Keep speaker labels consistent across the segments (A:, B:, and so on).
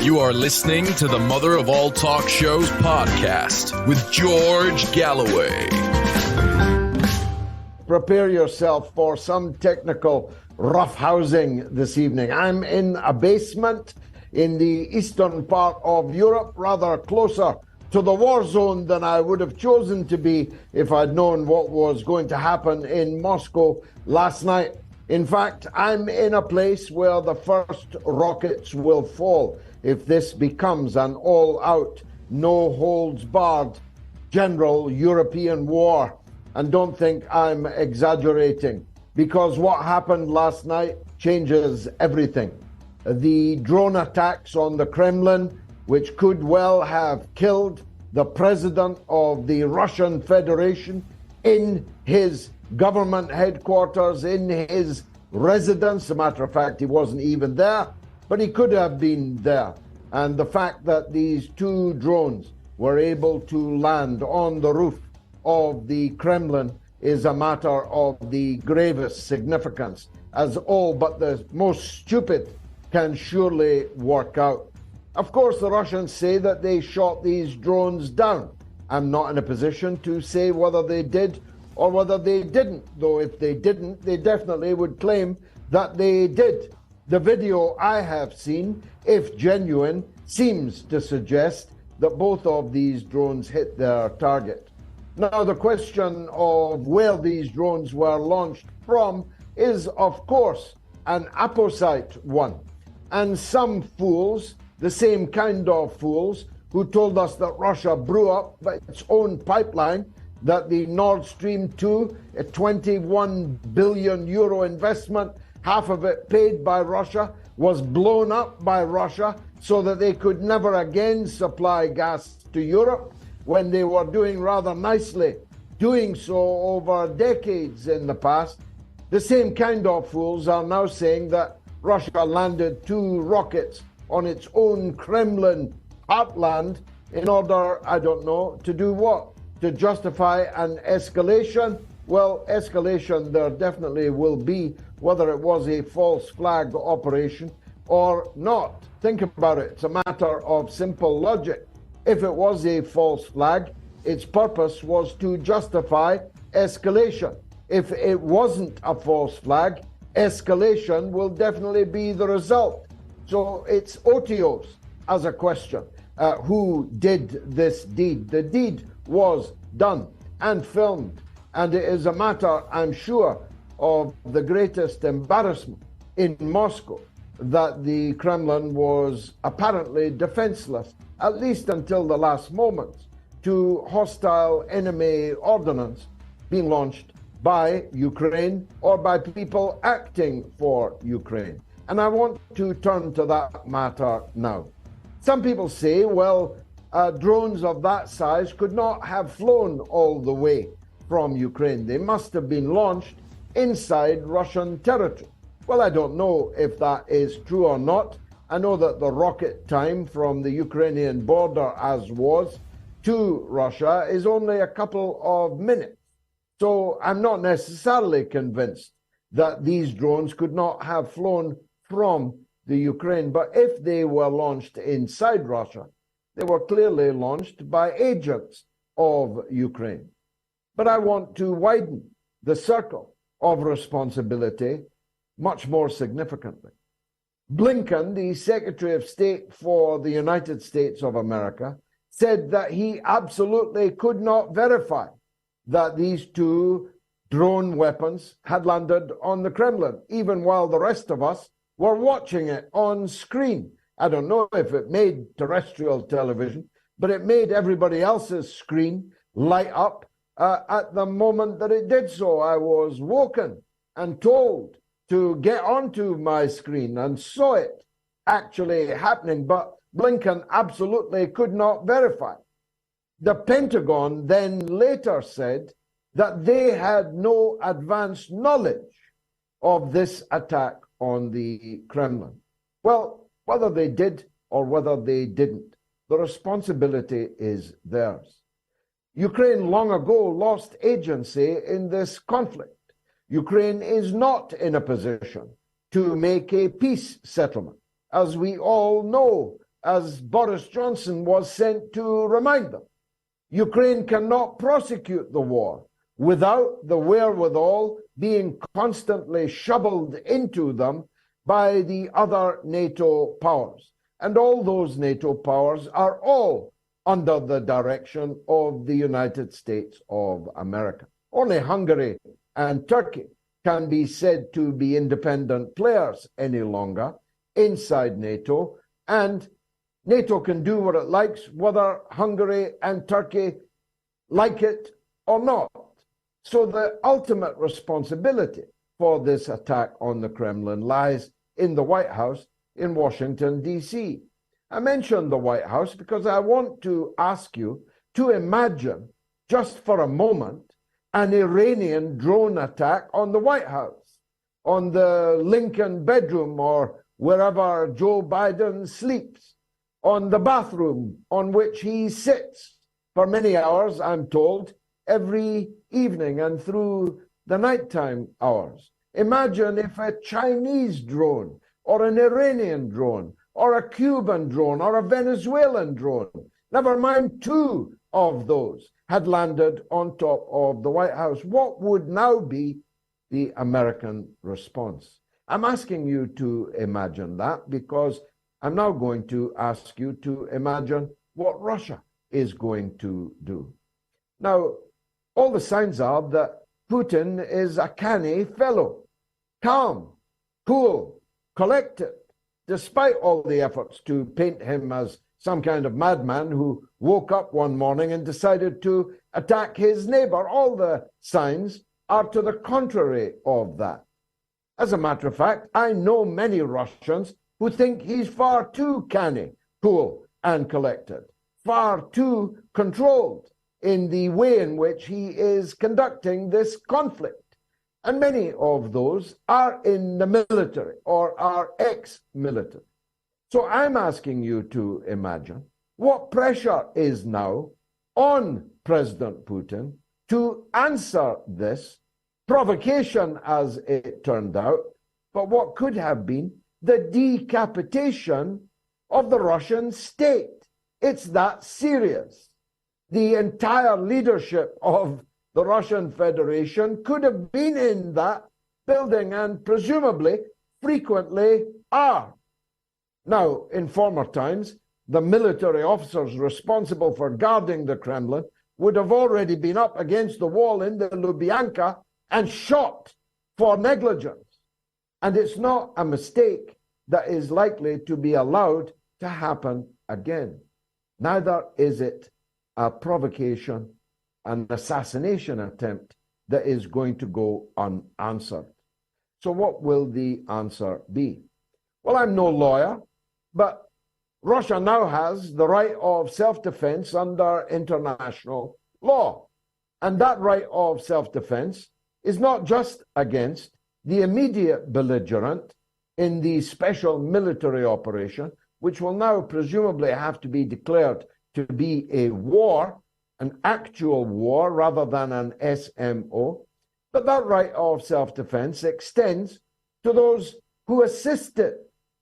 A: You are listening to the Mother of All Talk Shows podcast with George Galloway.
B: Prepare yourself for some technical roughhousing this evening. I'm in a basement in the eastern part of Europe, rather closer to the war zone than I would have chosen to be if I'd known what was going to happen in Moscow last night. In fact, I'm in a place where the first rockets will fall if this becomes an all-out, no-holds-barred general European war. And don't think I'm exaggerating, because what happened last night changes everything. The drone attacks on the Kremlin, which could well have killed the president of the Russian Federation in his government headquarters, in his residence. As a matter of fact, he wasn't even there, but he could have been there. And the fact that these two drones were able to land on the roof of the Kremlin is a matter of the gravest significance, as all but the most stupid can surely work out. Of course, the Russians say that they shot these drones down. I'm not in a position to say whether they did or whether they didn't, though if they didn't, they definitely would claim that they did. The video I have seen, if genuine, seems to suggest that both of these drones hit their target. Now, the question of where these drones were launched from is, of course, an apposite one. And some fools, the same kind of fools who told us that Russia blew up its own pipeline, that the Nord Stream 2, a 21 billion euro investment, half of it paid by Russia, was blown up by Russia so that they could never again supply gas to Europe, when they were doing rather nicely, doing so over decades in the past. The same kind of fools are now saying that Russia landed two rockets on its own Kremlin heartland in order, I don't know, to do what? To justify an escalation? Well, escalation there definitely will be, whether it was a false flag operation or not. Think about it. It's a matter of simple logic. If it was a false flag, its purpose was to justify escalation. If it wasn't a false flag, escalation will definitely be the result. So it's OTOs as a question. Who did this deed? The deed was done and filmed, and it is a matter, I'm sure, of the greatest embarrassment in Moscow that the Kremlin was apparently defenseless, at least until the last moments, to hostile enemy ordnance being launched by Ukraine or by people acting for Ukraine. And I want to turn to that matter now. Some people say, well, drones of that size could not have flown all the way from Ukraine. They must have been launched inside Russian territory. Well, I don't know if that is true or not. I know that the rocket time from the Ukrainian border, as was, to Russia is only a couple of minutes. So I'm not necessarily convinced that these drones could not have flown from the Ukraine. But if they were launched inside Russia, they were clearly launched by agents of Ukraine. But I want to widen the circle of responsibility much more significantly. Blinken, the Secretary of State for the United States of America, said that he absolutely could not verify that these two drone weapons had landed on the Kremlin, even while the rest of us were watching it on screen. I don't know if it made terrestrial television, but it made everybody else's screen light up at the moment that it did so. I was woken and told to get onto my screen and saw it actually happening, but Blinken absolutely could not verify. The Pentagon then later said that they had no advance knowledge of this attack on the Kremlin. Well, whether they did or whether they didn't, the responsibility is theirs. Ukraine long ago lost agency in this conflict. Ukraine is not in a position to make a peace settlement. As we all know, as Boris Johnson was sent to remind them. Ukraine cannot prosecute the war without the wherewithal being constantly shoveled into them by the other NATO powers. And all those NATO powers are all under the direction of the United States of America. Only Hungary and Turkey can be said to be independent players any longer inside NATO, and NATO can do what it likes, whether Hungary and Turkey like it or not. So the ultimate responsibility for this attack on the Kremlin lies in the White House in Washington, D.C. I mentioned the White House because I want to ask you to imagine, just for a moment, an Iranian drone attack on the White House, on the Lincoln bedroom or wherever Joe Biden sleeps, on the bathroom on which he sits for many hours, I'm told, every evening and through the nighttime hours. Imagine if a Chinese drone or an Iranian drone or a Cuban drone or a Venezuelan drone, never mind two of those, had landed on top of the White House. What would now be the American response? I'm asking you to imagine that because I'm now going to ask you to imagine what Russia is going to do. Now, all the signs are that Putin is a canny fellow, calm, cool, collected, despite all the efforts to paint him as some kind of madman who woke up one morning and decided to attack his neighbor. All the signs are to the contrary of that. As a matter of fact, I know many Russians who think he's far too canny, cool, and collected, far too controlled in the way in which he is conducting this conflict. And many of those are in the military or are ex-military. So I'm asking you to imagine what pressure is now on President Putin to answer this provocation, as it turned out, but what could have been the decapitation of the Russian state. It's that serious. The entire leadership of the Russian Federation could have been in that building and presumably frequently are. Now, in former times, the military officers responsible for guarding the Kremlin would have already been up against the wall in the Lubyanka and shot for negligence. And it's not a mistake that is likely to be allowed to happen again. Neither is it a provocation, an assassination attempt that is going to go unanswered. So what will the answer be? Well, I'm no lawyer, but Russia now has the right of self-defense under international law. And that right of self-defense is not just against the immediate belligerent in the special military operation, which will now presumably have to be declared to be a war, an actual war rather than an SMO. But that right of self-defense extends to those who assisted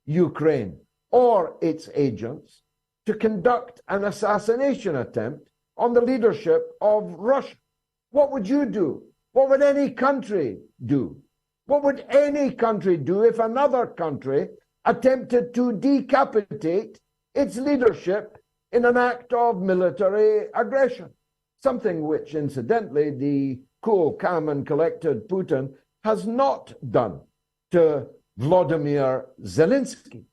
B: Ukraine or its agents to conduct an assassination attempt on the leadership of Russia. What would you do? What would any country do? What would any country do if another country attempted to decapitate its leadership in an act of military aggression? Something which, incidentally, the cool, calm, and collected Putin has not done to Vladimir Zelensky.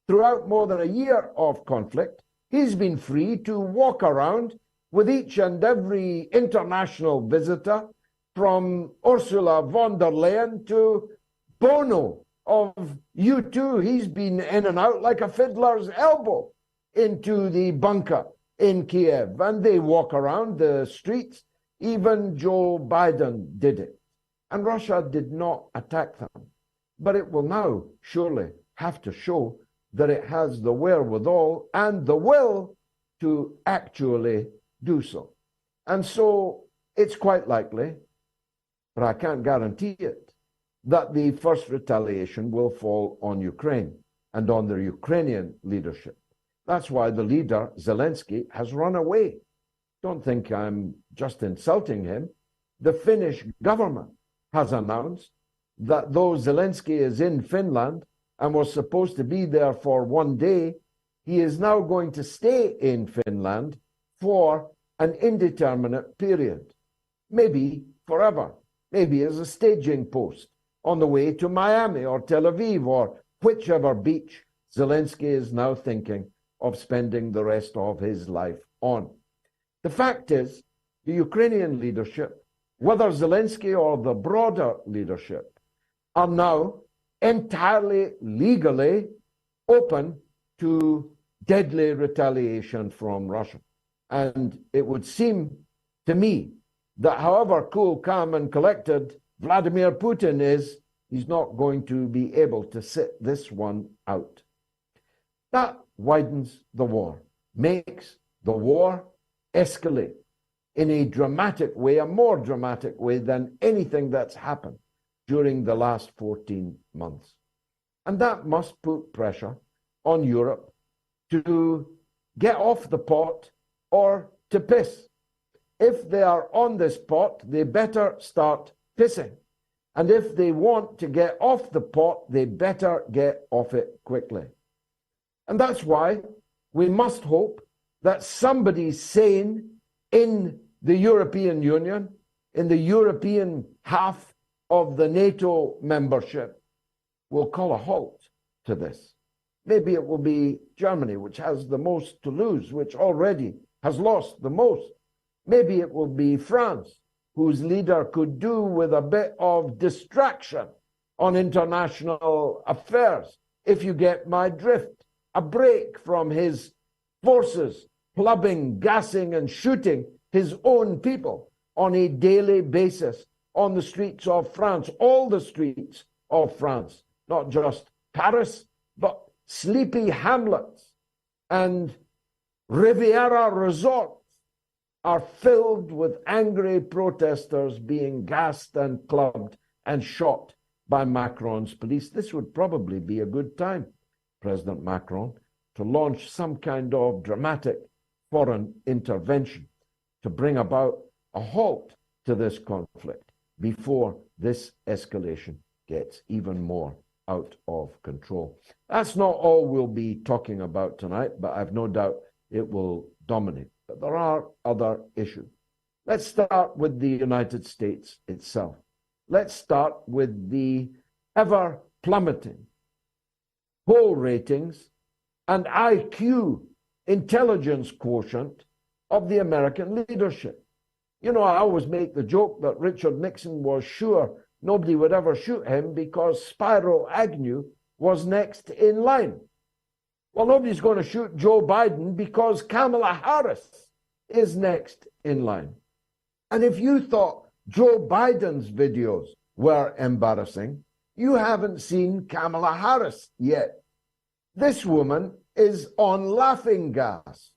B: Throughout more than a year of conflict, he's been free to walk around with each and every international visitor, from Ursula von der Leyen to Bono of U2. He's been in and out like a fiddler's elbow into the bunker in Kiev, and they walk around the streets. Even Joe Biden did it. And Russia did not attack them. But it will now surely have to show that it has the wherewithal and the will to actually do so. And so it's quite likely, but I can't guarantee it, that the first retaliation will fall on Ukraine and on the Ukrainian leadership. That's why the leader, Zelensky, has run away. Don't think I'm just insulting him. The Finnish government has announced that though Zelensky is in Finland and was supposed to be there for 1 day, he is now going to stay in Finland for an indeterminate period, maybe forever, maybe as a staging post on the way to Miami or Tel Aviv or whichever beach Zelensky is now thinking of spending the rest of his life on. The fact is, the Ukrainian leadership, whether Zelensky or the broader leadership, are now entirely legally open to deadly retaliation from Russia. And it would seem to me that however cool, calm, and collected Vladimir Putin is, he's not going to be able to sit this one out. That widens the war, makes the war escalate in a dramatic way, a more dramatic way than anything that's happened during the last 14 months. And that must put pressure on Europe to get off the pot or to piss. If they are on this pot, they better start pissing. And if they want to get off the pot, they better get off it quickly. And that's why we must hope that somebody sane in the European Union, in the European half of the NATO membership, will call a halt to this. Maybe it will be Germany, which has the most to lose, which already has lost the most. Maybe it will be France, whose leader could do with a bit of distraction on international affairs, if you get my drift. A break from his forces clubbing, gassing, and shooting his own people on a daily basis on the streets of France, all the streets of France, not just Paris, but sleepy hamlets and Riviera resorts are filled with angry protesters being gassed and clubbed and shot by Macron's police. This would probably be a good time, President Macron, to launch some kind of dramatic foreign intervention to bring about a halt to this conflict before this escalation gets even more out of control. That's not all we'll be talking about tonight, but I've no doubt it will dominate. But there are other issues. Let's start with the United States itself. Let's start with the ever plummeting poll ratings and IQ, intelligence quotient, of the American leadership. You know, I always make the joke that Richard Nixon was sure nobody would ever shoot him because Spiro Agnew was next in line. Well, nobody's going to shoot Joe Biden because Kamala Harris is next in line. And if you thought Joe Biden's videos were embarrassing, you haven't seen Kamala Harris yet. This woman is on laughing gas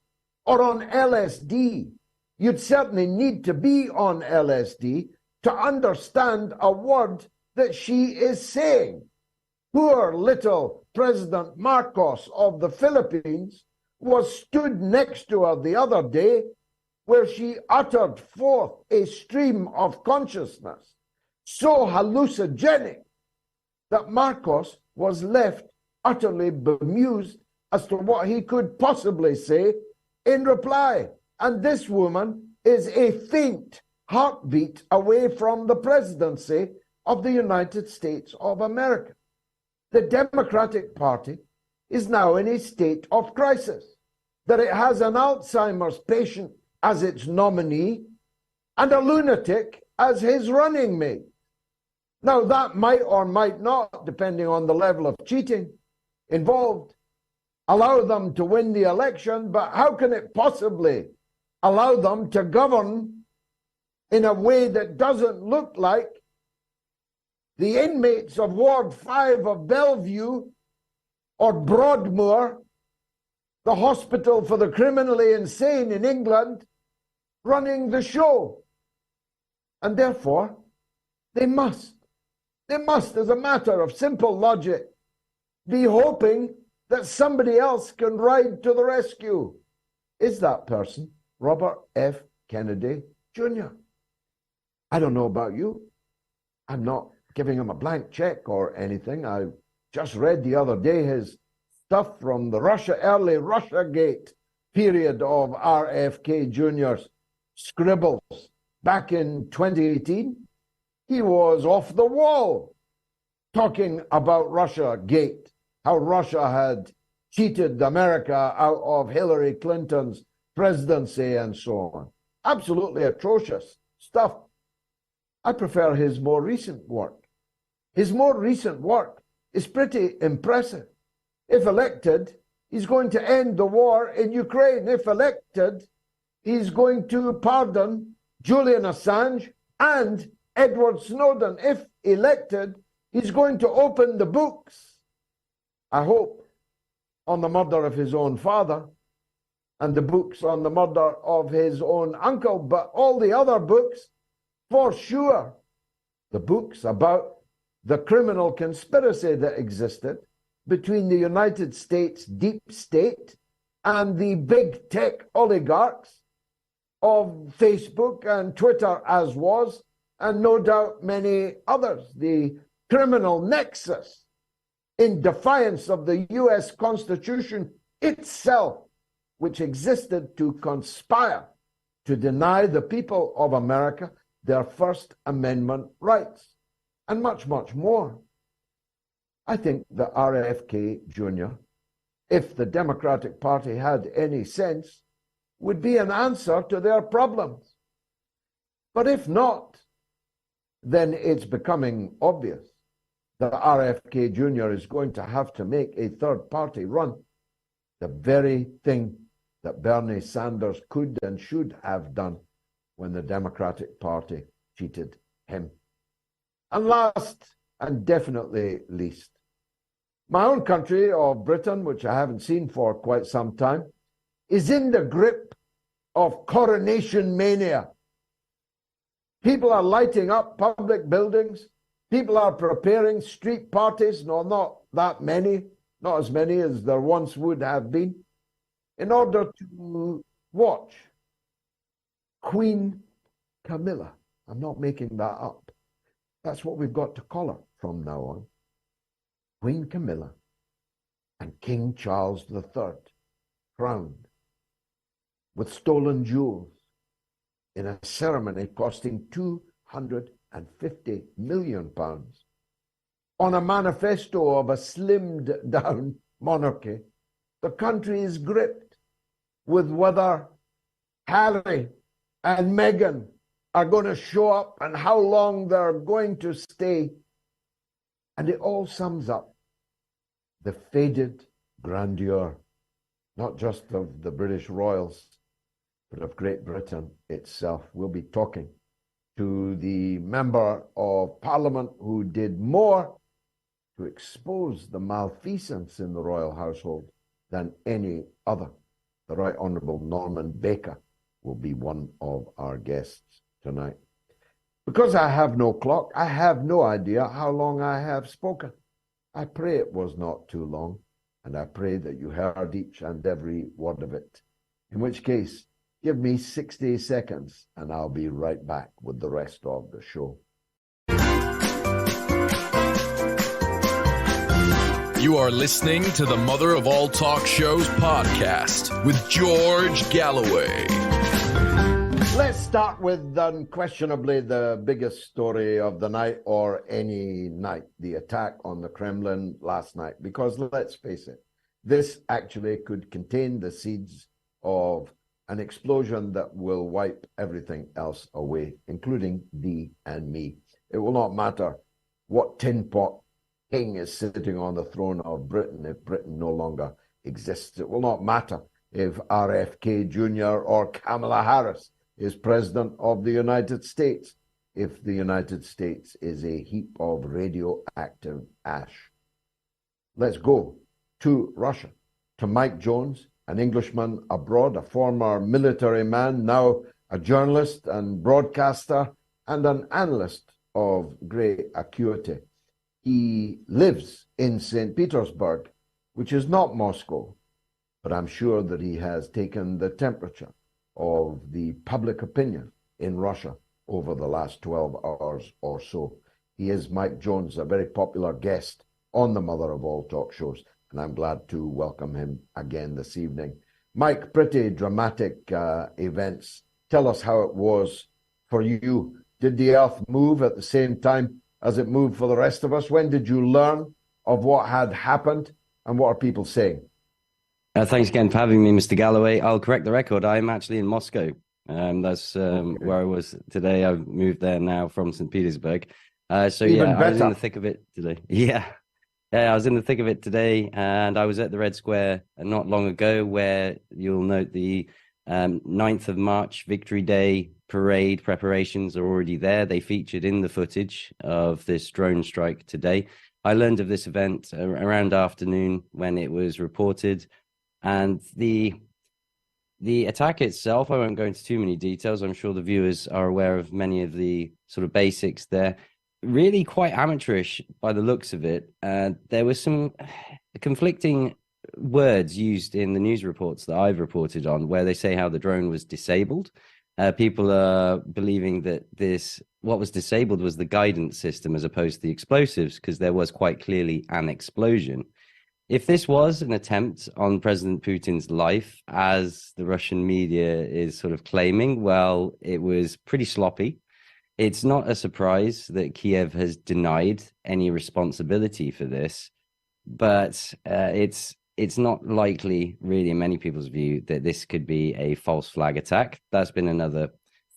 B: or on LSD. You'd certainly need to be on LSD to understand a word that she is saying. Poor little President Marcos of the Philippines was stood next to her the other day, where she uttered forth a stream of consciousness so hallucinogenic that Marcos was left utterly bemused as to what he could possibly say in reply. And this woman is a faint heartbeat away from the presidency of the United States of America. The Democratic Party is now in a state of crisis, that it has an Alzheimer's patient as its nominee and a lunatic as his running mate. Now, that might or might not, depending on the level of cheating involved, allow them to win the election, but how can it possibly allow them to govern in a way that doesn't look like the inmates of Ward 5 of Bellevue or Broadmoor, the hospital for the criminally insane in England, running the show? And therefore, they must, as a matter of simple logic, be hoping that somebody else can ride to the rescue. Is that person Robert F. Kennedy Jr.? I don't know about you. I'm not giving him a blank check or anything. I just read the other day his stuff from the early Russiagate period of RFK Jr.'s scribbles back in 2018. He was off the wall talking about Russiagate, how Russia had cheated America out of Hillary Clinton's presidency and so on. Absolutely atrocious stuff. I prefer his more recent work. His more recent work is pretty impressive. If elected, he's going to end the war in Ukraine. If elected, he's going to pardon Julian Assange and Edward Snowden. If elected, he's going to open the books, I hope, on the murder of his own father and the books on the murder of his own uncle, but all the other books, for sure, the books about the criminal conspiracy that existed between the United States deep state and the big tech oligarchs of Facebook and Twitter, as was, and no doubt many others. The criminal nexus in defiance of the US Constitution itself, which existed to conspire to deny the people of America their First Amendment rights, and much, much more. I think that RFK Jr., if the Democratic Party had any sense, would be an answer to their problems. But if not, then it's becoming obvious that RFK Jr. is going to have to make a third-party run, the very thing that Bernie Sanders could and should have done when the Democratic Party cheated him. And last, and definitely least, my own country of Britain, which I haven't seen for quite some time, is in the grip of coronation mania. People are lighting up public buildings. People are preparing street parties, no, not that many, not as many as there once would have been, in order to watch Queen Camilla. I'm not making that up. That's what we've got to call her from now on. Queen Camilla and King Charles III crowned with stolen jewels in a ceremony costing £250 million on a manifesto of a slimmed down monarchy. The country is gripped with whether Harry and Meghan are going to show up and how long they're going to stay. And it all sums up the faded grandeur, not just of the British royals, but of Great Britain itself. We'll be talking to the member of Parliament who did more to expose the malfeasance in the royal household than any other. The Right Honourable Norman Baker will be one of our guests tonight. Because I have no clock, I have no idea how long I have spoken. I pray it was not too long, and I pray that you heard each and every word of it. In which case, give me 60 seconds, and I'll be right back with the rest of the show.
A: You are listening to the Mother of All Talk Shows podcast with George Galloway.
B: Let's start with unquestionably the biggest story of the night, or any night, the attack on the Kremlin last night. Because let's face it, this actually could contain the seeds of an explosion that will wipe everything else away, including thee and me. It will not matter what tin pot king is sitting on the throne of Britain if Britain no longer exists. It will not matter if RFK Jr. or Kamala Harris is president of the United States if the United States is a heap of radioactive ash. Let's go to Russia, to Mike Jones, an Englishman abroad, a former military man, now a journalist and broadcaster, and an analyst of great acuity. He lives in St. Petersburg, which is not Moscow, but I'm sure that he has taken the temperature of the public opinion in Russia over the last 12 hours or so. He is Mike Jones, a very popular guest on the Mother of All Talk shows, and I'm glad to welcome him again this evening. Mike, pretty dramatic events. Tell us how it was for you. Did the earth move at the same time as it moved for the rest of us? When did you learn of what had happened, and what are people saying?
C: Thanks again for having me, Mr. Galloway. I'll correct the record. I'm actually in Moscow. That's where I was today. I've moved there now from St. Petersburg. So
B: Even
C: yeah,
B: better.
C: I was in the thick of it today. Yeah, I was in the thick of it today, and I was at the Red Square not long ago, where you'll note the 9th of March Victory Day parade preparations are already there. They featured in the footage of this drone strike today. I learned of this event around afternoon when it was reported, and the attack itself, I won't go into too many details. I'm sure the viewers are aware of many of the sort of basics there. Really quite amateurish by the looks of it. There were some conflicting words used in the news reports that I've reported on, where they say how the drone was disabled. People are believing that what was disabled was the guidance system as opposed to the explosives, because there was quite clearly an explosion. If this was an attempt on President Putin's life, as the Russian media is sort of claiming, well, it was pretty sloppy. It's not a surprise that Kiev has denied any responsibility for this, but it's not likely, really, in many people's view, that this could be a false flag attack. That's been another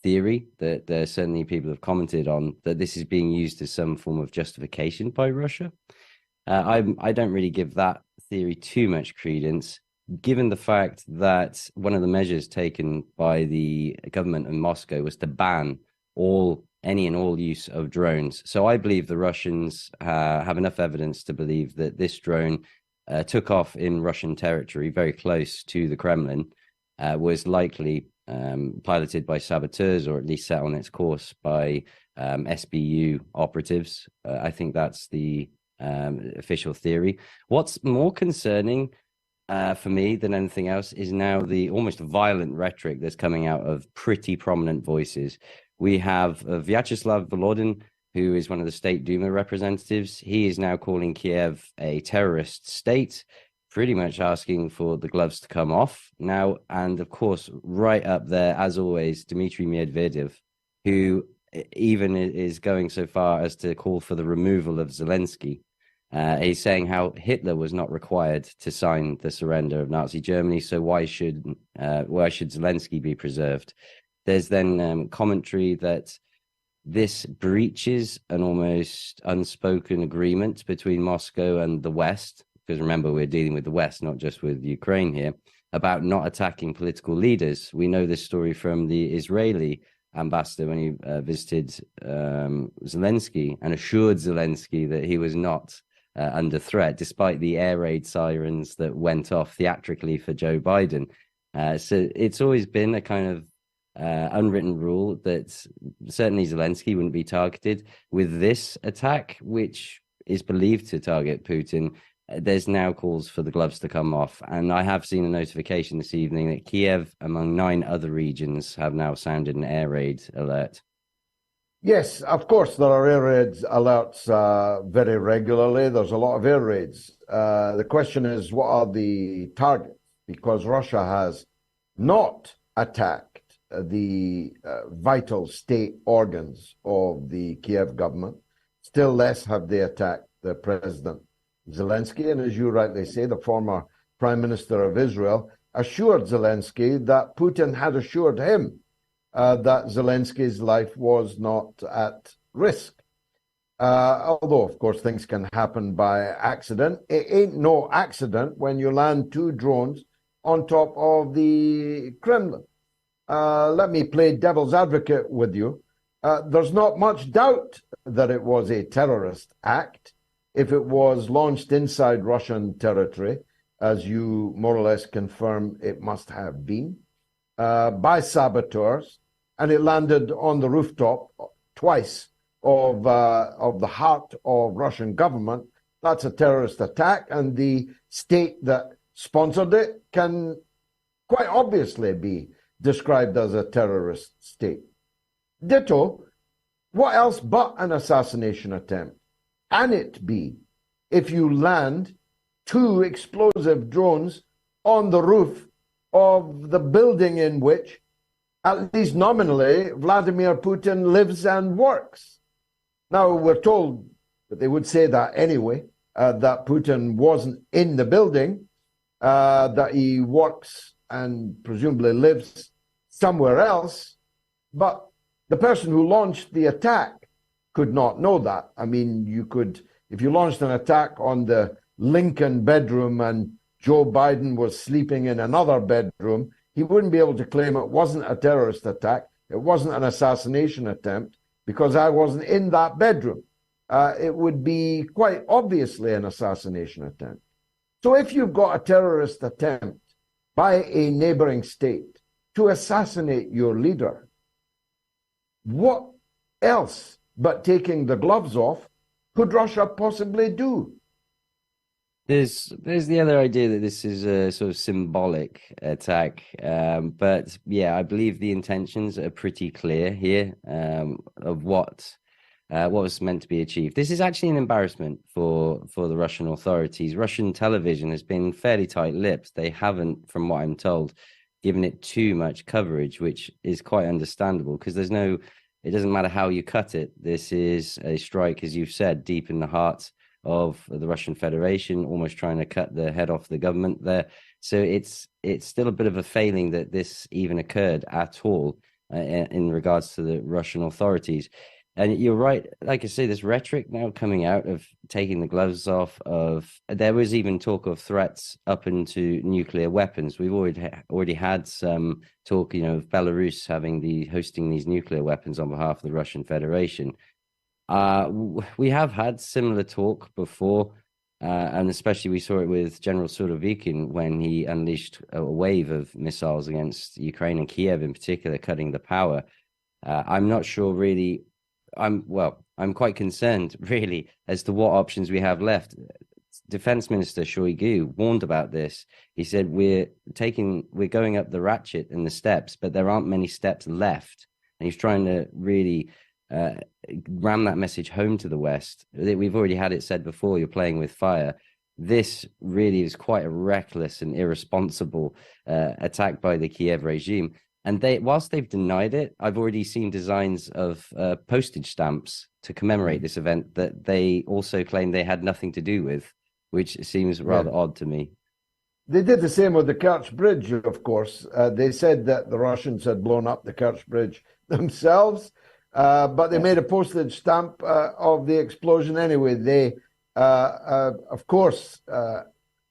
C: theory that certainly people have commented on, that this is being used as some form of justification by Russia. I don't really give that theory too much credence, given the fact that one of the measures taken by the government in Moscow was to ban any and all use of drones. So I believe the Russians have enough evidence to believe that this drone took off in Russian territory, very close to the Kremlin, was likely piloted by saboteurs, or at least set on its course by SBU operatives. I think that's the official theory. What's more concerning for me than anything else is now the almost violent rhetoric that's coming out of pretty prominent voices. We have Vyacheslav Volodin, who is one of the State Duma representatives. He is now calling Kiev a terrorist state, pretty much asking for the gloves to come off now. And of course, right up there, as always, Dmitry Medvedev, who even is going so far as to call for the removal of Zelensky. He's saying how Hitler was not required to sign the surrender of Nazi Germany, so why should Zelensky be preserved? There's then commentary that this breaches an almost unspoken agreement between Moscow and the West, because remember, we're dealing with the West, not just with Ukraine here, about not attacking political leaders. We know this story from the Israeli ambassador when he visited Zelensky and assured Zelensky that he was not under threat, despite the air raid sirens that went off theatrically for Joe Biden. So it's always been a kind of unwritten rule that certainly Zelensky wouldn't be targeted. With this attack, which is believed to target Putin, there's now calls for the gloves to come off. And I have seen a notification this evening that Kiev, among 9 other regions, have now sounded an air raid alert.
B: Yes, of course, there are air raids alerts very regularly. There's a lot of air raids. The question is, what are the targets? Because Russia has not attacked the vital state organs of the Kiev government. Still less have they attacked the President Zelensky. And as you rightly say, the former Prime Minister of Israel assured Zelensky that Putin had assured him that Zelensky's life was not at risk. Although, of course, things can happen by accident. It ain't no accident when you land 2 drones on top of the Kremlin. Let me play devil's advocate with you. There's not much doubt that it was a terrorist act if it was launched inside Russian territory, as you more or less confirm it must have been, by saboteurs, and it landed on the rooftop twice of the heart of Russian government that's a terrorist attack, and the state that sponsored it can quite obviously be described as a terrorist state. Ditto, what else but an assassination attempt can it be if you land 2 explosive drones on the roof of the building in which, at least nominally, Vladimir Putin lives and works? Now, we're told that they would say that anyway, that Putin wasn't in the building, that he works and presumably lives somewhere else, but the person who launched the attack could not know that. I mean, you could, if you launched an attack on the Lincoln bedroom and Joe Biden was sleeping in another bedroom, he wouldn't be able to claim it wasn't a terrorist attack, it wasn't an assassination attempt, because I wasn't in that bedroom. It would be quite obviously an assassination attempt. So if you've got a terrorist attempt by a neighboring state to assassinate your leader, what else but taking the gloves off could Russia possibly do?
C: There's the other idea that this is a sort of symbolic attack, but yeah, I believe the intentions are pretty clear here of what was meant to be achieved. This is actually an embarrassment for the Russian authorities. Russian television has been fairly tight-lipped. They haven't, from what I'm told, given it too much coverage, which is quite understandable because it doesn't matter how you cut it. This is a strike, as you've said, deep in the heart of the Russian Federation, almost trying to cut the head off the government there. So it's still a bit of a failing that this even occurred at all in regards to the Russian authorities. And you're right, like I say, this rhetoric now coming out of taking the gloves off there was even talk of threats up into nuclear weapons. We've already had some talk, of Belarus hosting these nuclear weapons on behalf of the Russian Federation. We have had similar talk before, and especially we saw it with General Surovikin when he unleashed a wave of missiles against Ukraine and Kiev in particular, cutting the power. I'm not sure really. I'm quite concerned really as to what options we have left. Defense Minister Shoigu warned about this. He said we're going up the ratchet in the steps, but there aren't many steps left. And he's trying to really ram that message home to the West. We've already had it said before, you're playing with fire. This really is quite a reckless and irresponsible attack by the Kiev regime. And whilst they've denied it, I've already seen designs of postage stamps to commemorate this event that they also claim they had nothing to do with, which seems rather odd to me.
B: They did the same with the Kerch Bridge, of course. They said that the Russians had blown up the Kerch Bridge themselves, but they made a postage stamp of the explosion anyway. They, of course,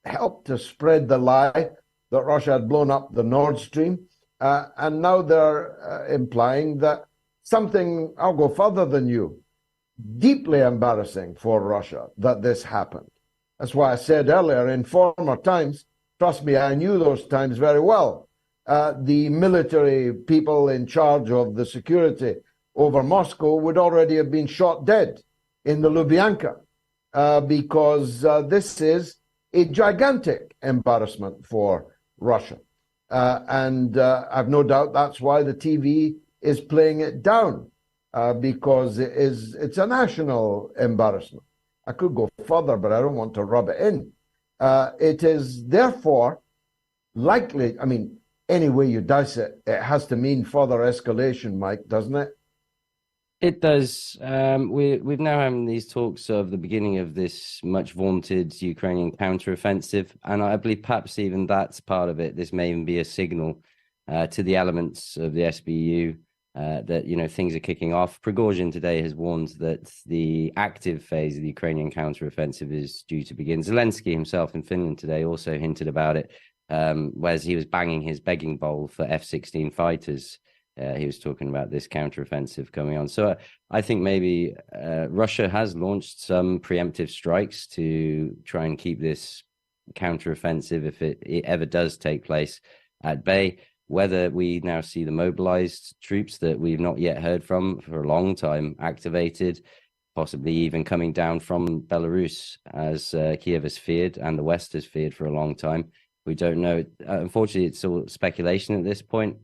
B: helped to spread the lie that Russia had blown up the Nord Stream. And now they're implying that something, I'll go further than you, deeply embarrassing for Russia that this happened. That's why I said earlier, in former times, trust me, I knew those times very well. The military people in charge of the security over Moscow would already have been shot dead in the Lubyanka because this is a gigantic embarrassment for Russia. And I've no doubt that's why the TV is playing it down, because it's a national embarrassment. I could go further, but I don't want to rub it in. It is therefore likely, I mean, any way you dice it, it has to mean further escalation, Mike, doesn't it?
C: It does. We've now having these talks of the beginning of this much vaunted Ukrainian counteroffensive, and I believe perhaps even that's part of it. This may even be a signal to the elements of the SBU that things are kicking off. Prigozhin today has warned that the active phase of the Ukrainian counteroffensive is due to begin. Zelensky himself in Finland today also hinted about it, whereas he was banging his begging bowl for F-16 fighters. He was talking about this counteroffensive coming on. So I think maybe Russia has launched some preemptive strikes to try and keep this counteroffensive, if it ever does take place, at bay. Whether we now see the mobilized troops that we've not yet heard from for a long time activated, possibly even coming down from Belarus, as Kiev has feared and the West has feared for a long time. We don't know. Unfortunately, it's all speculation at this point.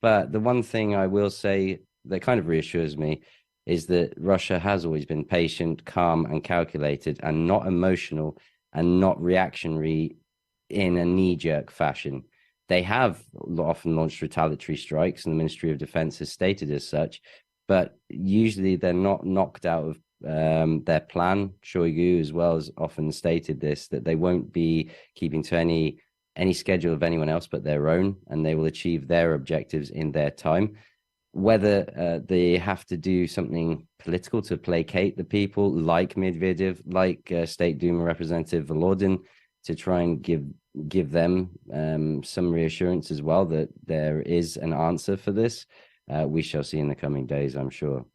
C: But the one thing I will say that kind of reassures me is that Russia has always been patient, calm, and calculated, and not emotional and not reactionary in a knee-jerk fashion. They have often launched retaliatory strikes, and the Ministry of Defense has stated as such, but usually they're not knocked out of their plan. Shoigu as well has often stated this, that they won't be keeping to any schedule of anyone else but their own, and they will achieve their objectives in their time. Whether they have to do something political to placate the people, like Medvedev, like State Duma Representative Volodin, to try and give them some reassurance as well that there is an answer for this, we shall see in the coming days, I'm sure.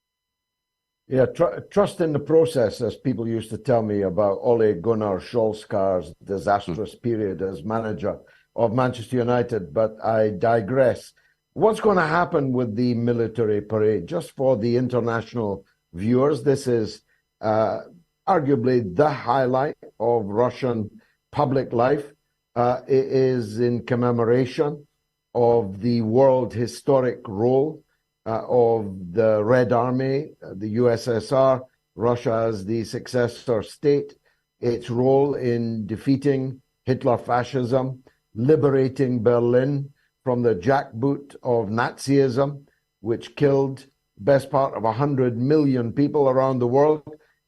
B: Yeah, trust in the process, as people used to tell me about Ole Gunnar Solskjaer's disastrous period as manager of Manchester United, but I digress. What's going to happen with the military parade? Just for the international viewers, this is arguably the highlight of Russian public life. It is in commemoration of the world historic role of the Red Army, the USSR, Russia as the successor state, its role in defeating Hitler fascism, liberating Berlin from the jackboot of Nazism, which killed best part of 100 million people around the world,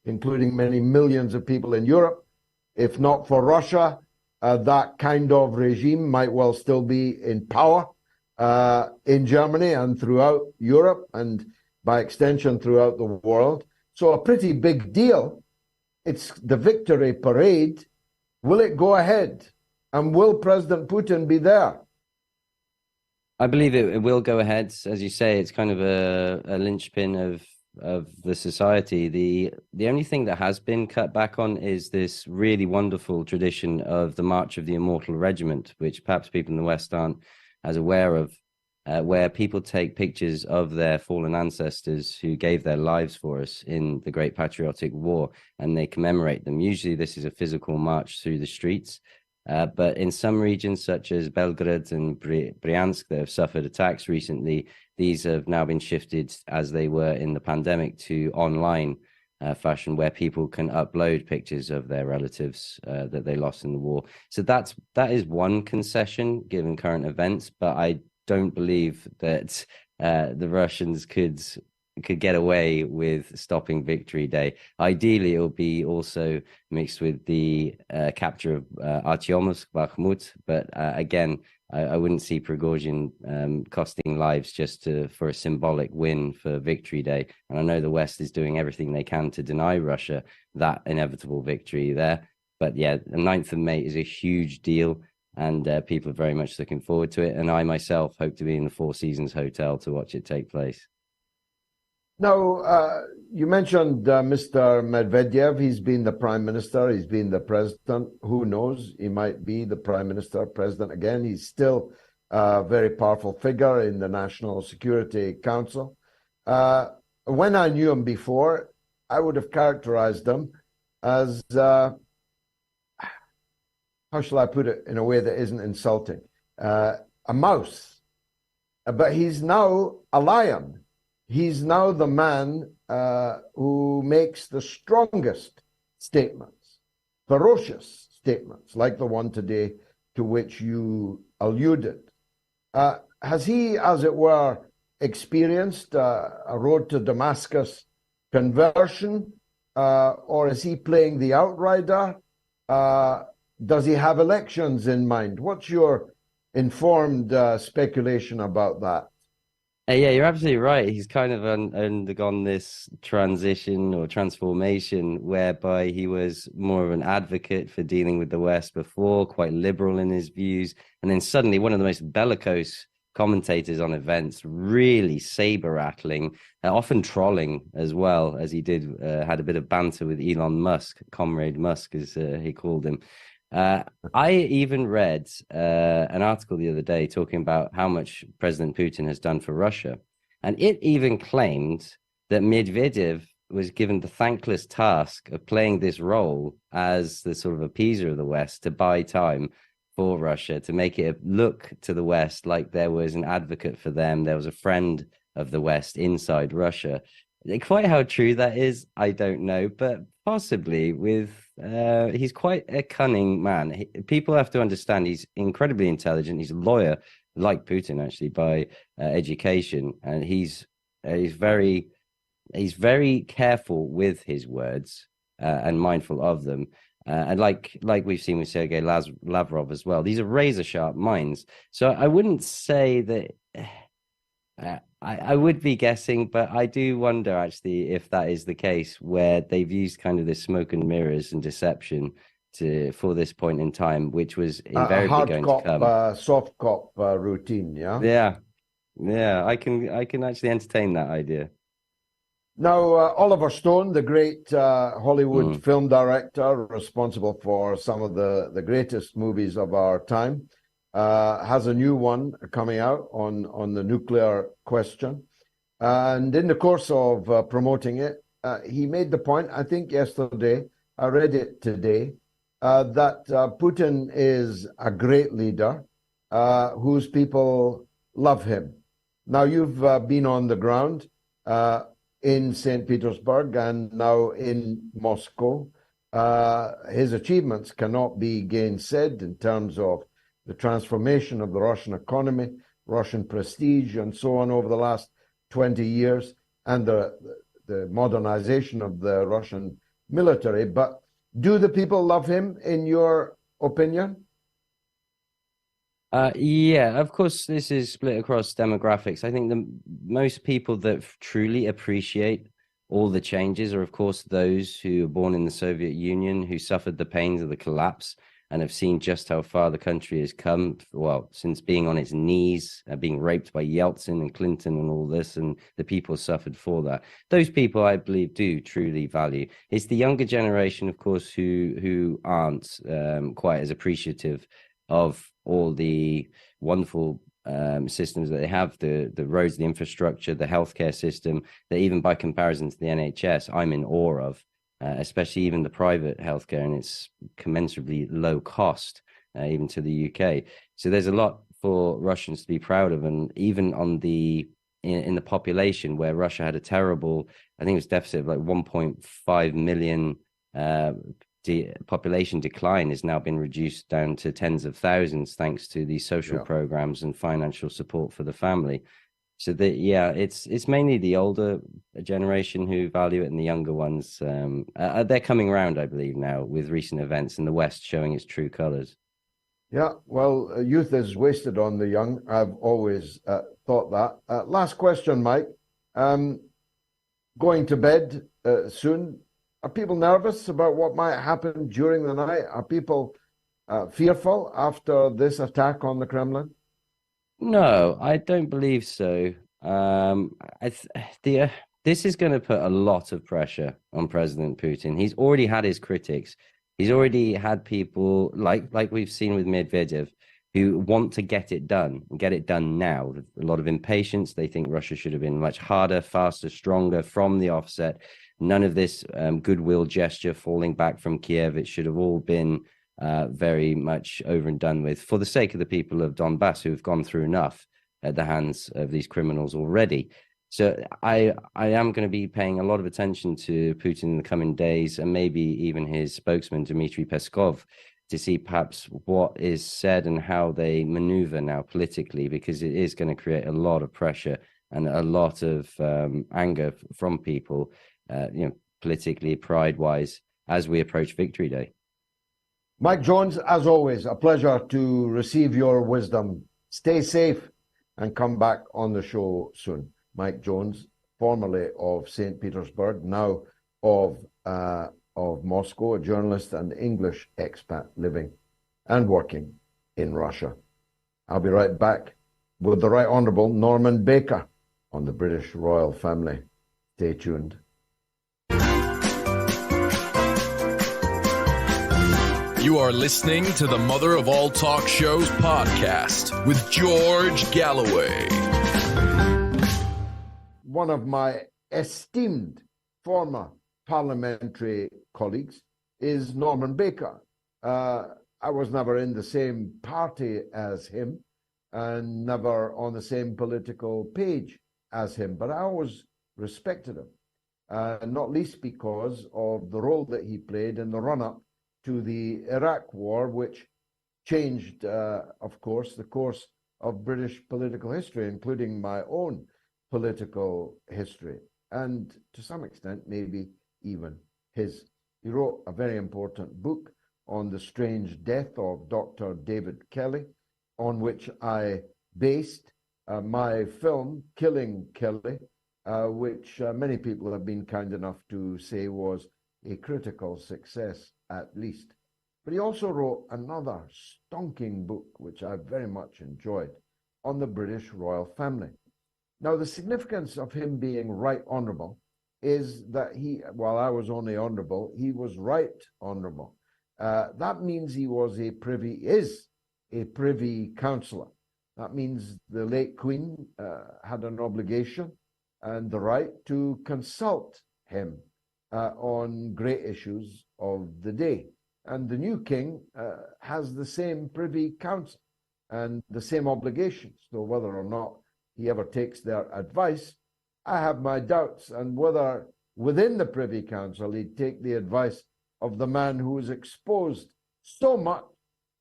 B: including many millions of people in Europe. If not for Russia, that kind of regime might well still be in power in Germany and throughout Europe, and by extension throughout the world. So a pretty big deal. It's the victory parade. Will it go ahead? And will President Putin be there?
C: I believe it will go ahead. As you say, it's kind of a linchpin of the society. The only thing that has been cut back on is this really wonderful tradition of the March of the Immortal Regiment, which perhaps people in the West aren't as aware of, where people take pictures of their fallen ancestors who gave their lives for us in the Great Patriotic War, and they commemorate them. Usually this is a physical march through the streets, but in some regions such as Belgrade and Bryansk that have suffered attacks recently, these have now been shifted, as they were in the pandemic, to online fashion, where people can upload pictures of their relatives that they lost in the war. So that is one concession given current events, but I don't believe that the Russians could get away with stopping Victory Day. Ideally, it will be also mixed with the capture of Artyomsk, Bakhmut, but again, I wouldn't see Prigozhin costing lives just for a symbolic win for Victory Day. And I know the West is doing everything they can to deny Russia that inevitable victory there. But yeah, the 9th of May is a huge deal, and people are very much looking forward to it. And I myself hope to be in the Four Seasons Hotel to watch it take place.
B: Now, you mentioned Mr. Medvedev. He's been the prime minister. He's been the president. Who knows? He might be the prime minister, president again. He's still a very powerful figure in the National Security Council. When I knew him before, I would have characterized him as, how shall I put it in a way that isn't insulting? A mouse. But he's now a lion. He's now the man who makes the strongest statements, ferocious statements, like the one today to which you alluded. Has he, as it were, experienced a road to Damascus conversion, or is he playing the outrider? Does he have elections in mind? What's your informed speculation about that?
C: Yeah, you're absolutely right. He's kind of undergone this transition or transformation whereby he was more of an advocate for dealing with the West before, quite liberal in his views. And then suddenly one of the most bellicose commentators on events, really saber-rattling, often trolling as well, as he had a bit of banter with Elon Musk, Comrade Musk, as he called him. I even read an article the other day talking about how much President Putin has done for Russia. And it even claimed that Medvedev was given the thankless task of playing this role as the sort of appeaser of the West to buy time for Russia, to make it look to the West like there was an advocate for them, there was a friend of the West inside Russia. Quite how true that is, I don't know, but possibly he's quite a cunning man. People have to understand he's incredibly intelligent. He's a lawyer, like Putin, actually, by education, and he's very careful with his words and mindful of them. And like we've seen with Sergei Lavrov as well, these are razor sharp minds. So I wouldn't say that I would be guessing, but I do wonder actually if that is the case, where they've used kind of this smoke and mirrors and deception for this point in time, which was invariably going to come.
B: Soft cop routine, yeah?
C: Yeah. I can actually entertain that idea.
B: Now, Oliver Stone, the great Hollywood film director, responsible for some of the greatest movies of our time, has a new one coming out on the nuclear question. And in the course of promoting it, he made the point, I think yesterday, I read it today, that Putin is a great leader whose people love him. Now, you've been on the ground in St. Petersburg and now in Moscow. His achievements cannot be gainsaid in terms of the transformation of the Russian economy, Russian prestige, and so on over the last 20 years, and the modernization of the Russian military. But do the people love him, in your opinion?
C: Yeah, of course, this is split across demographics. I think the most people that truly appreciate all the changes are, of course, those who were born in the Soviet Union, who suffered the pains of the collapse and have seen just how far the country has come, well, since being on its knees, being raped by Yeltsin and Clinton and all this, and the people suffered for that. Those people, I believe, do truly value. It's the younger generation, of course, who aren't quite as appreciative of all the wonderful systems that they have, the roads, the infrastructure, the healthcare system, that even by comparison to the NHS, I'm in awe of, especially even the private healthcare, and it's commensurably low cost, even to the UK. So there's a lot for Russians to be proud of, and even on in the population, where Russia had a terrible, I think it was deficit of like 1.5 million population decline, has now been reduced down to tens of thousands thanks to these social programs and financial support for the family. So it's mainly the older generation who value it, and the younger ones they're coming around, I believe, now with recent events in the West showing its true colors.
B: Yeah, well, youth is wasted on the young. I've always thought that. Last question, Mike. Going to bed soon. Are people nervous about what might happen during the night? Are people fearful after this attack on the Kremlin?
C: No, I don't believe so. This is going to put a lot of pressure on President Putin. He's already had his critics. He's already had people like we've seen with Medvedev, who want to get it done and get it done now. A lot of impatience. They think Russia should have been much harder, faster, stronger from the offset. None of this goodwill gesture falling back from Kiev. It should have all been very much over and done with, for the sake of the people of Donbass, who have gone through enough at the hands of these criminals already. So I am going to be paying a lot of attention to Putin in the coming days, and maybe even his spokesman, Dmitry Peskov, to see perhaps what is said and how they maneuver now politically, because it is going to create a lot of pressure and a lot of anger from people, politically, pride-wise, as we approach Victory Day.
B: Mike Jones, as always, a pleasure to receive your wisdom. Stay safe and come back on the show soon. Mike Jones, formerly of St. Petersburg, now of Moscow, a journalist and English expat living and working in Russia. I'll be right back with the Right Honourable Norman Baker on the British royal family. Stay tuned.
A: You are listening to the Mother of All Talk Shows podcast with George Galloway.
B: One of my esteemed former parliamentary colleagues is Norman Baker. I was never in the same party as him and never on the same political page as him, but I always respected him, not least because of the role that he played in the run-up to the Iraq War, which changed, of course, the course of British political history, including my own political history, and to some extent, maybe even his. He wrote a very important book on the strange death of Dr. David Kelly, on which I based my film, Killing Kelly, which many people have been kind enough to say was a critical success, at least. But he also wrote another stonking book, which I very much enjoyed, on the British royal family. Now, the significance of him being right honourable is that he, while I was only honourable, he was right honourable. That means he was is a privy councillor. That means the late Queen had an obligation and the right to consult him on great issues of the day. And the new king has the same privy council and the same obligations. So whether or not he ever takes their advice, I have my doubts. And whether within the privy council he'd take the advice of the man who is exposed so much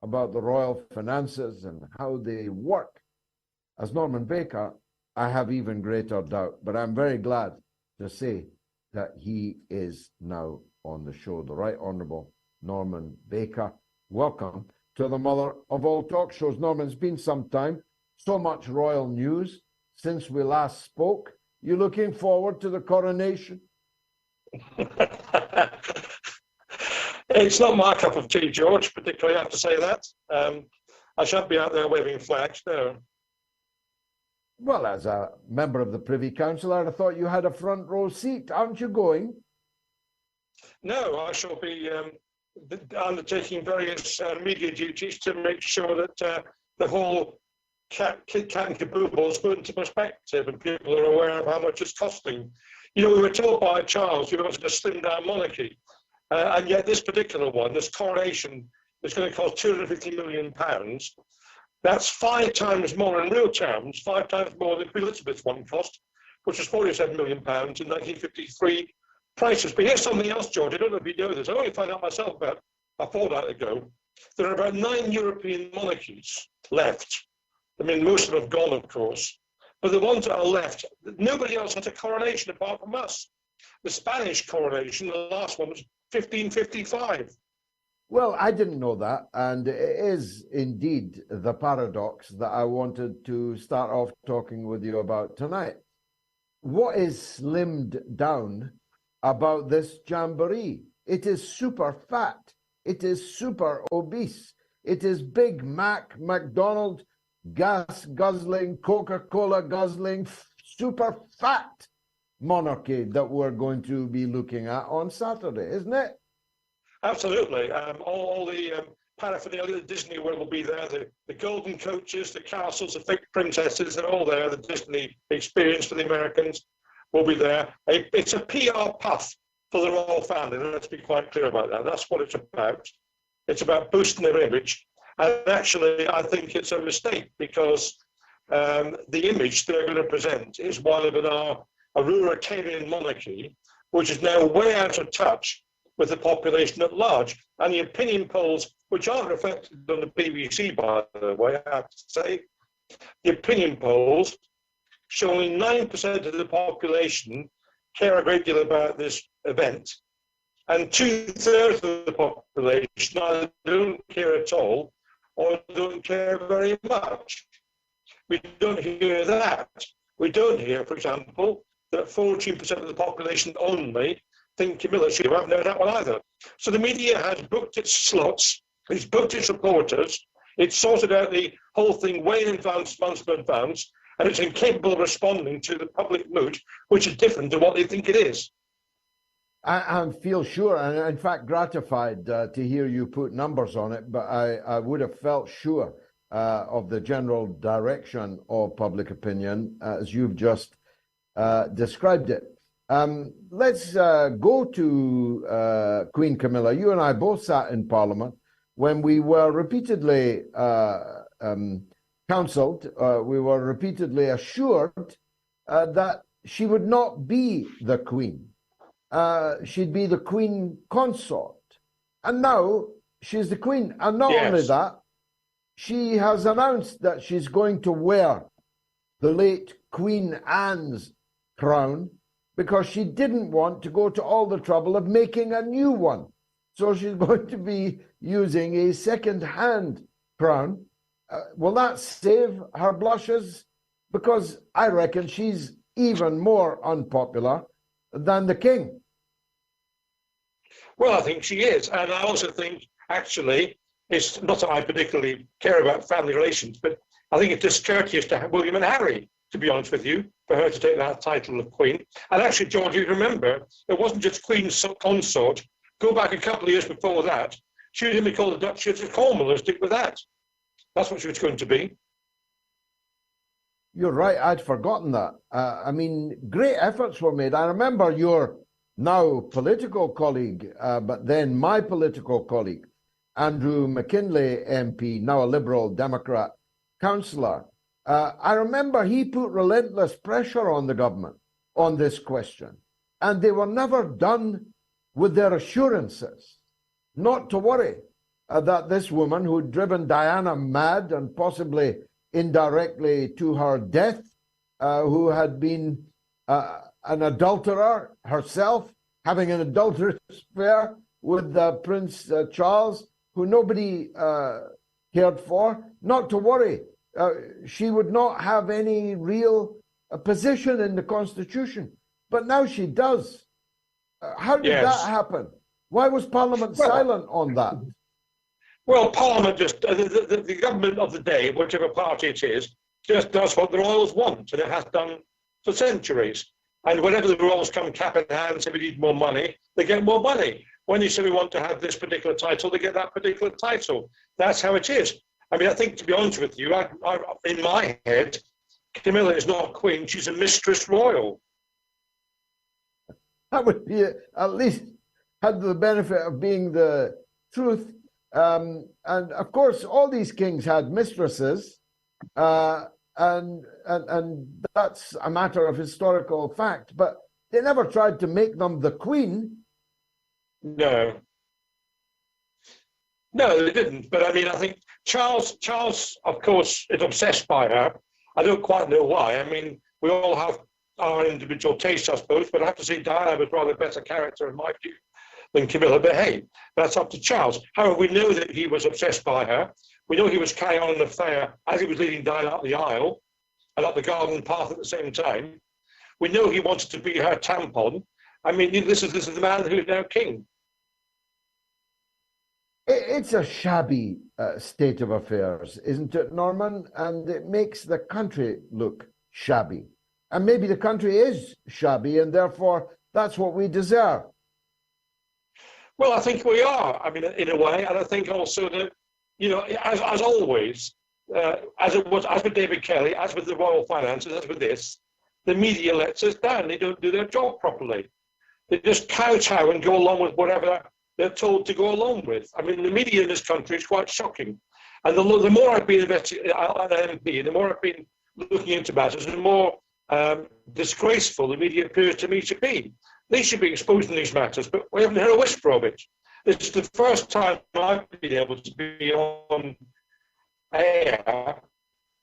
B: about the royal finances and how they work as Norman Baker, I have even greater doubt. But I'm very glad to say that he is now on the show, the Right Honourable Norman Baker. Welcome to the mother of all talk shows. Norman, it's been some time, so much royal news since we last spoke. You looking forward to the coronation?
D: It's not my cup of tea, George, particularly, I have to say that. I shan't be out there waving flags, no.
B: Well, as a member of the Privy Council, I'd have thought you had a front row seat. Aren't you going?
D: No, I shall be undertaking various media duties to make sure that the whole cat and caboodle is put into perspective and people are aware of how much it's costing. You know, we were told by Charles we wanted to slim down monarchy, and yet this particular one, this coronation, is going to cost £250 million. That's 5 times more in real terms, 5 times more than Queen Elizabeth's one cost, which was £47 million in 1953 prices. But here's something else, George. I don't know if you know this. I only found out myself about a fortnight ago. There are about 9 European monarchies left. I mean, most of them have gone, of course. But the ones that are left, nobody else had a coronation apart from us. The Spanish coronation, the last one, was 1555.
B: Well, I didn't know that, and it is indeed the paradox that I wanted to start off talking with you about tonight. What is slimmed down about this jamboree? It is super fat. It is super obese. It is Big Mac, McDonald's, gas guzzling, Coca-Cola guzzling, super fat monarchy that we're going to be looking at on Saturday, isn't it?
D: Absolutely. All the paraphernalia, the Disney World will be there. The golden coaches, the castles, the fake princesses, they're all there. The Disney experience for the Americans will be there. It's a PR puff for the royal family. Let's be quite clear about that. That's what it's about. It's about boosting their image. And actually, I think it's a mistake because the image they're going to present is one of a ruritarian monarchy, which is now way out of touch with the population at large. And the opinion polls, which aren't reflected on the BBC, by the way, I have to say, the opinion polls showing 9% of the population care a great deal about this event, and 2/3 of the population either don't care at all or don't care very much. We don't hear that. We don't hear, for example, that 14% of the population only think military. We haven't heard that one either. So the media has booked its slots, it's booked its reporters, it's sorted out the whole thing way in advance, months in advance, and it's incapable of responding to the public mood, which is different to what they think it is.
B: I feel sure, and in fact gratified to hear you put numbers on it, but I would have felt sure of the general direction of public opinion as you've just described it. Let's go to Queen Camilla. You and I both sat in Parliament when we were repeatedly counseled, we were repeatedly assured that she would not be the Queen. She'd be the Queen consort. And now she's the Queen. And not only that, she has announced that she's going to wear the late Queen Anne's crown because she didn't want to go to all the trouble of making a new one. So she's going to be using a second-hand crown. Will that save her blushes? Because I reckon she's even more unpopular than the king.
D: Well, I think she is. And I also think, actually, it's not that I particularly care about family relations, but I think it's discourteous to William and Harry, to be honest with you, for her to take that title of Queen. And actually, George, you remember, it wasn't just Queen consort. Go back a couple of years before that, she was going to be called the Duchess of Cornwall, and stick with that. That's what she was going to be.
B: You're right, I'd forgotten that. I mean, great efforts were made. I remember your now political colleague, but then my political colleague, Andrew McKinley MP, now a Liberal Democrat councillor. I remember he put relentless pressure on the government on this question, and they were never done with their assurances not to worry that this woman who'd driven Diana mad and possibly indirectly to her death, who had been an adulterer herself, having an adulterous affair with Prince Charles, who nobody cared for, not to worry. She would not have any real position in the Constitution. But now she does. How did that happen? Why was Parliament silent on that?
D: Well, Parliament just, the government of the day, whichever party it is, just does what the royals want, and it has done for centuries. And whenever the royals come cap in hand, say we need more money, they get more money. When they say we want to have this particular title, they get that particular title. That's how it is. I mean, I think, to be honest with you, in my head, Camilla is not a queen, she's a mistress royal.
B: That would be, at least, had the benefit of being the truth. And of course, all these kings had mistresses, and that's a matter of historical fact. But they never tried to make them the queen.
D: No, they didn't. But I mean, I think Charles, of course, is obsessed by her. I don't quite know why. I mean, we all have our individual tastes, I suppose. But I have to say, Diana was rather a better character in my view than Camilla, but hey, that's up to Charles. However, we know that he was obsessed by her. We know he was carrying on an affair as he was leading Diana up the aisle and up the garden path at the same time. We know he wanted to be her tampon. I mean, this is the man who is now king.
B: It's a shabby state of affairs, isn't it, Norman? And it makes the country look shabby. And maybe the country is shabby, and therefore that's what we deserve.
D: Well, I think we are, I mean, in a way, and I think also that, you know, as always, as with David Kelly, as with the royal finances, as with this, the media lets us down. They don't do their job properly. They just kowtow and go along with whatever they're told to go along with. I mean, the media in this country is quite shocking. And the more I've been an MP, and the more I've been looking into matters, the more disgraceful the media appears to me to be. They should be exposing these matters, but we haven't heard a whisper of it. It's the first time I've been able to be on air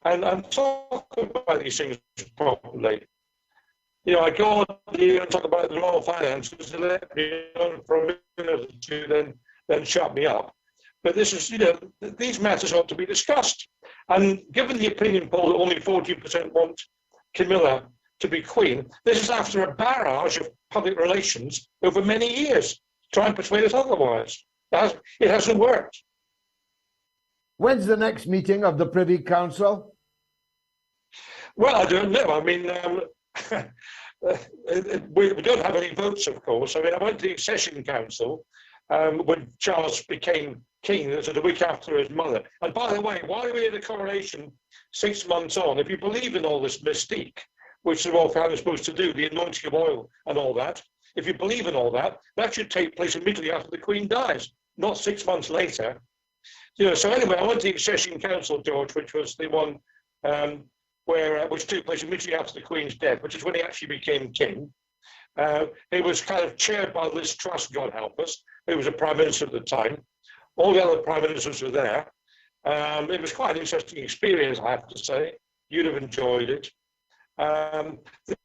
D: and talk about these things properly. You know, I go on here and talk about the royal finances and let me on for a minute or two, then shut me up. But this is, you know, these matters ought to be discussed. And given the opinion poll that only 14% want Camilla to be queen, this is after a barrage of public relations over many years, try and persuade us otherwise. It hasn't worked.
B: When's the next meeting of the Privy Council?
D: Well, I don't know. I mean, we don't have any votes, of course. I mean, I went to the Accession Council when Charles became king, so the week after his mother. And by the way, while we were in the coronation 6 months on, if you believe in all this mystique, which is all kind of supposed to do, the anointing of oil and all that. If you believe in all that, that should take place immediately after the Queen dies, not 6 months later. So anyway, I went to the Accession Council, George, which was the one which took place immediately after the Queen's death, which is when he actually became king. It was kind of chaired by Liz Truss, God help us, who was a prime minister at the time. All the other prime ministers were there. It was quite an interesting experience, I have to say. You'd have enjoyed it. The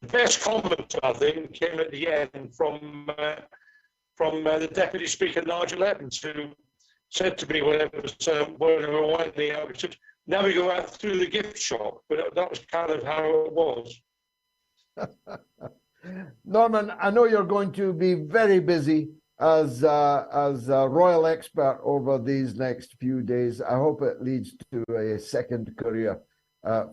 D: best comment, I think, came at the end from the Deputy Speaker, Nigel Evans, who said to me when we were winding out, he said, now we go out through the gift shop. But that was kind of how it was.
B: Norman, I know you're going to be very busy as a royal expert over these next few days. I hope it leads to a second career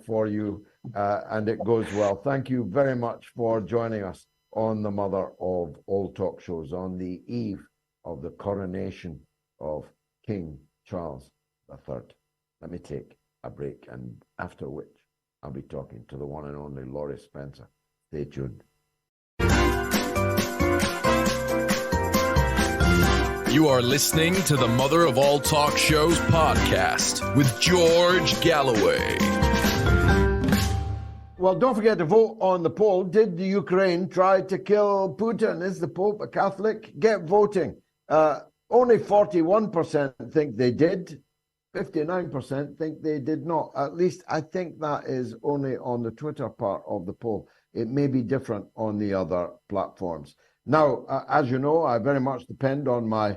B: for you and it goes well. Thank you very much for joining us on the Mother of All Talk Shows on the eve of the coronation of King Charles III. Let me take a break, and after which I'll be talking to the one and only Laurie Spencer. Stay tuned.
A: You are listening to the Mother of All Talk Shows podcast with George Galloway.
B: Well, don't forget to vote on the poll. Did the Ukraine try to kill Putin? Is the Pope a Catholic? Get voting. Only 41% think they did. 59% think they did not. At least I think that is only on the Twitter part of the poll. It may be different on the other platforms. Now, as you know, I very much depend on my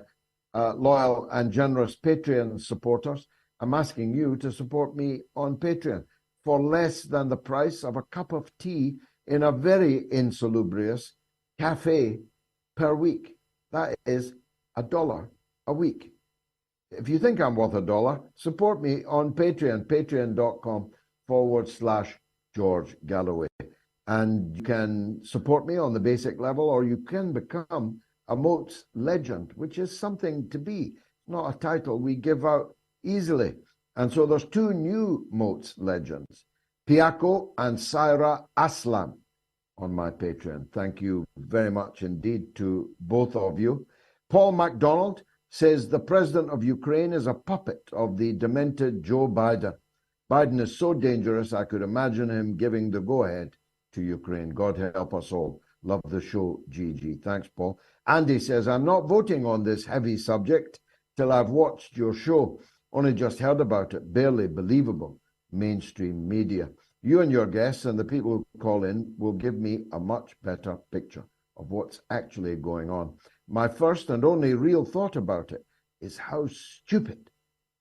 B: loyal and generous Patreon supporters. I'm asking you to support me on Patreon for less than the price of a cup of tea in a very insalubrious cafe per week. That is $1 a week. If you think I'm worth $1, support me on Patreon, patreon.com/George Galloway. And you can support me on the basic level, or you can become a Moats legend, which is something to be, not a title we give out easily. And so there's two new Moats legends, Piako and Saira Aslam, on my Patreon. Thank you very much indeed to both of you. Paul MacDonald says the president of Ukraine is a puppet of the demented Joe Biden. Biden is so dangerous, I could imagine him giving the go-ahead to Ukraine. God help us all. Love the show, GG. Thanks, Paul. Andy says, I'm not voting on this heavy subject till I've watched your show. Only just heard about it. Barely believable. Mainstream media. You and your guests and the people who call in will give me a much better picture of what's actually going on. My first and only real thought about it is how stupid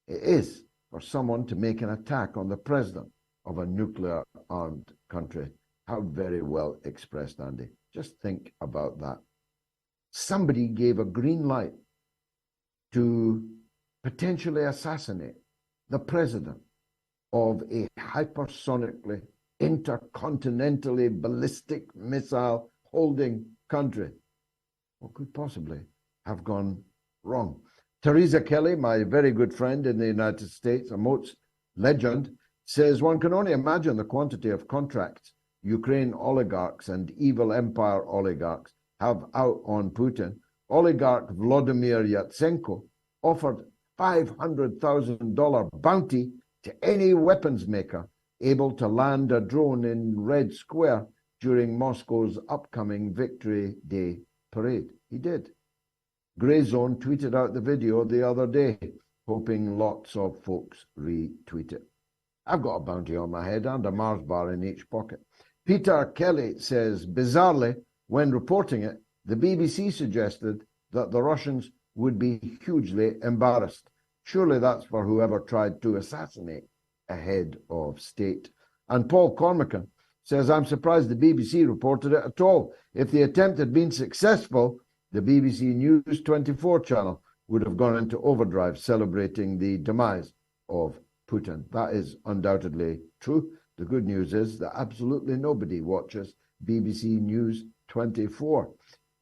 B: it is for someone to make an attack on the president of a nuclear-armed country. How very well expressed, Andy. Just think about that. Somebody gave a green light to potentially assassinate the president of a hypersonically, intercontinentally ballistic missile holding country. What could possibly have gone wrong? Theresa Kelly, my very good friend in the United States, a Moats legend, says one can only imagine the quantity of contracts Ukraine oligarchs and evil empire oligarchs have out on Putin. Oligarch Vladimir Yatsenko offered $500,000 bounty to any weapons maker able to land a drone in Red Square during Moscow's upcoming Victory Day parade. He did. Grey Zone tweeted out the video the other day, hoping lots of folks retweet it. I've got a bounty on my head and a Mars bar in each pocket. Peter Kelly says, bizarrely, when reporting it, the BBC suggested that the Russians would be hugely embarrassed. Surely that's for whoever tried to assassinate a head of state. And Paul Cormican says, I'm surprised the BBC reported it at all. If the attempt had been successful, the BBC News 24 channel would have gone into overdrive celebrating the demise of Putin. That is undoubtedly true. The good news is that absolutely nobody watches BBC News 24.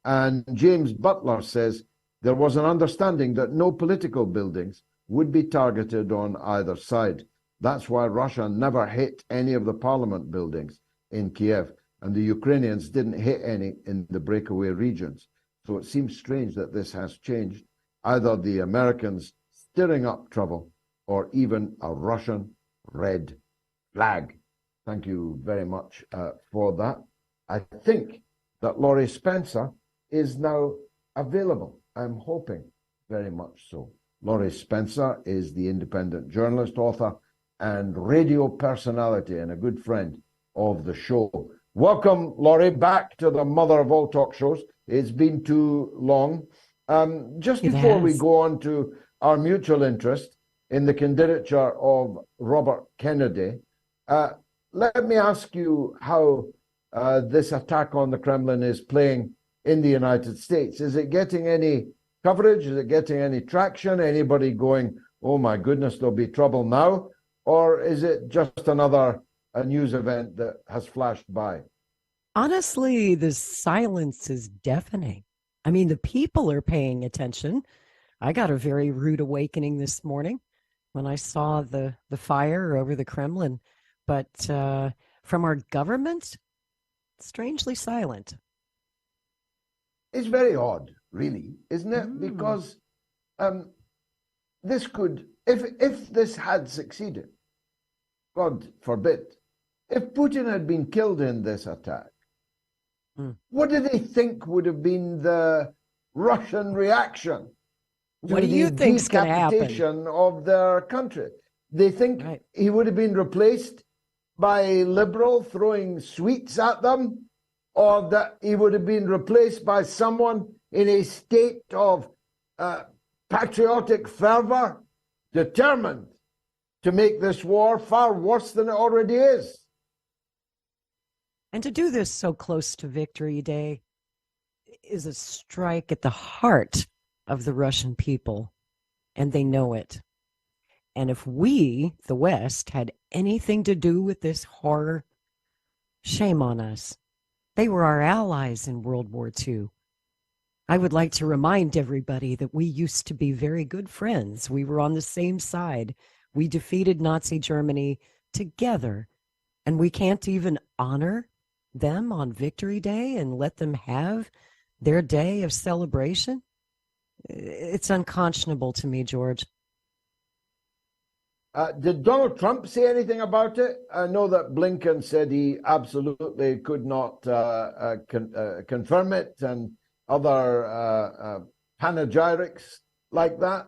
B: And James Butler says there was an understanding that no political buildings would be targeted on either side. That's why Russia never hit any of the parliament buildings in Kiev. and the Ukrainians didn't hit any in the breakaway regions. So it seems strange that this has changed. Either the Americans stirring up trouble or even a Russian red flag. Thank you very much for that. I think that Laurie Spencer is now available. I'm hoping very much so. Laurie Spencer is the independent journalist, author, and radio personality, and a good friend of the show. Welcome, Laurie, back to the mother of all talk shows. It's been too long. Just before we go on to our mutual interest in the candidature of Robert Kennedy, let me ask you how this attack on the Kremlin is playing in the United States. Is it getting any coverage? Is it getting any traction? Anybody going, oh my goodness, there'll be trouble now? Or is it just another news event that has flashed by?
E: Honestly, the silence is deafening. I mean, the people are paying attention. I got a very rude awakening this morning when I saw the fire over the Kremlin. But from our government, strangely silent.
B: It's very odd, really, isn't it? Because this could, if this had succeeded, God forbid, if Putin had been killed in this attack, what do they think would have been the Russian reaction to
E: what do you think's going to happen?
B: Decapitation of their country? They think he would have been replaced by a liberal throwing sweets at them, or that he would have been replaced by someone in a state of patriotic fervor, determined to make this war far worse than it already is.
E: And to do this so close to Victory Day is a strike at the heart of the Russian people, and they know it. And if we, the West, had anything to do with this horror, shame on us. They were our allies in World War II. I would like to remind everybody that we used to be very good friends. We were on the same side. We defeated Nazi Germany together, and we can't even honor them on Victory Day and let them have their day of celebration? It's unconscionable to me, George.
B: Did Donald Trump say anything about it? I know that Blinken said he absolutely could not confirm it, and other panegyrics like that.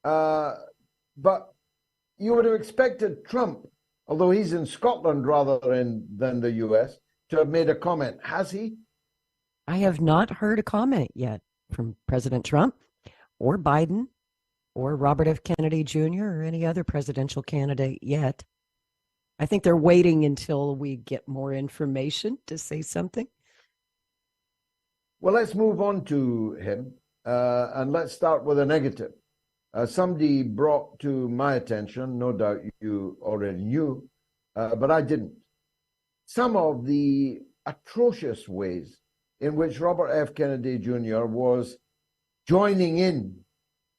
B: But you would have expected Trump, although he's in Scotland rather than the US, to have made a comment. Has he?
E: I have not heard a comment yet from President Trump or Biden or Robert F. Kennedy Jr. or any other presidential candidate yet. I think they're waiting until we get more information to say something.
B: Well, let's move on to him, and let's start with a negative. Somebody brought to my attention, no doubt you already knew, but I didn't, some of the atrocious ways in which Robert F. Kennedy Jr. was joining in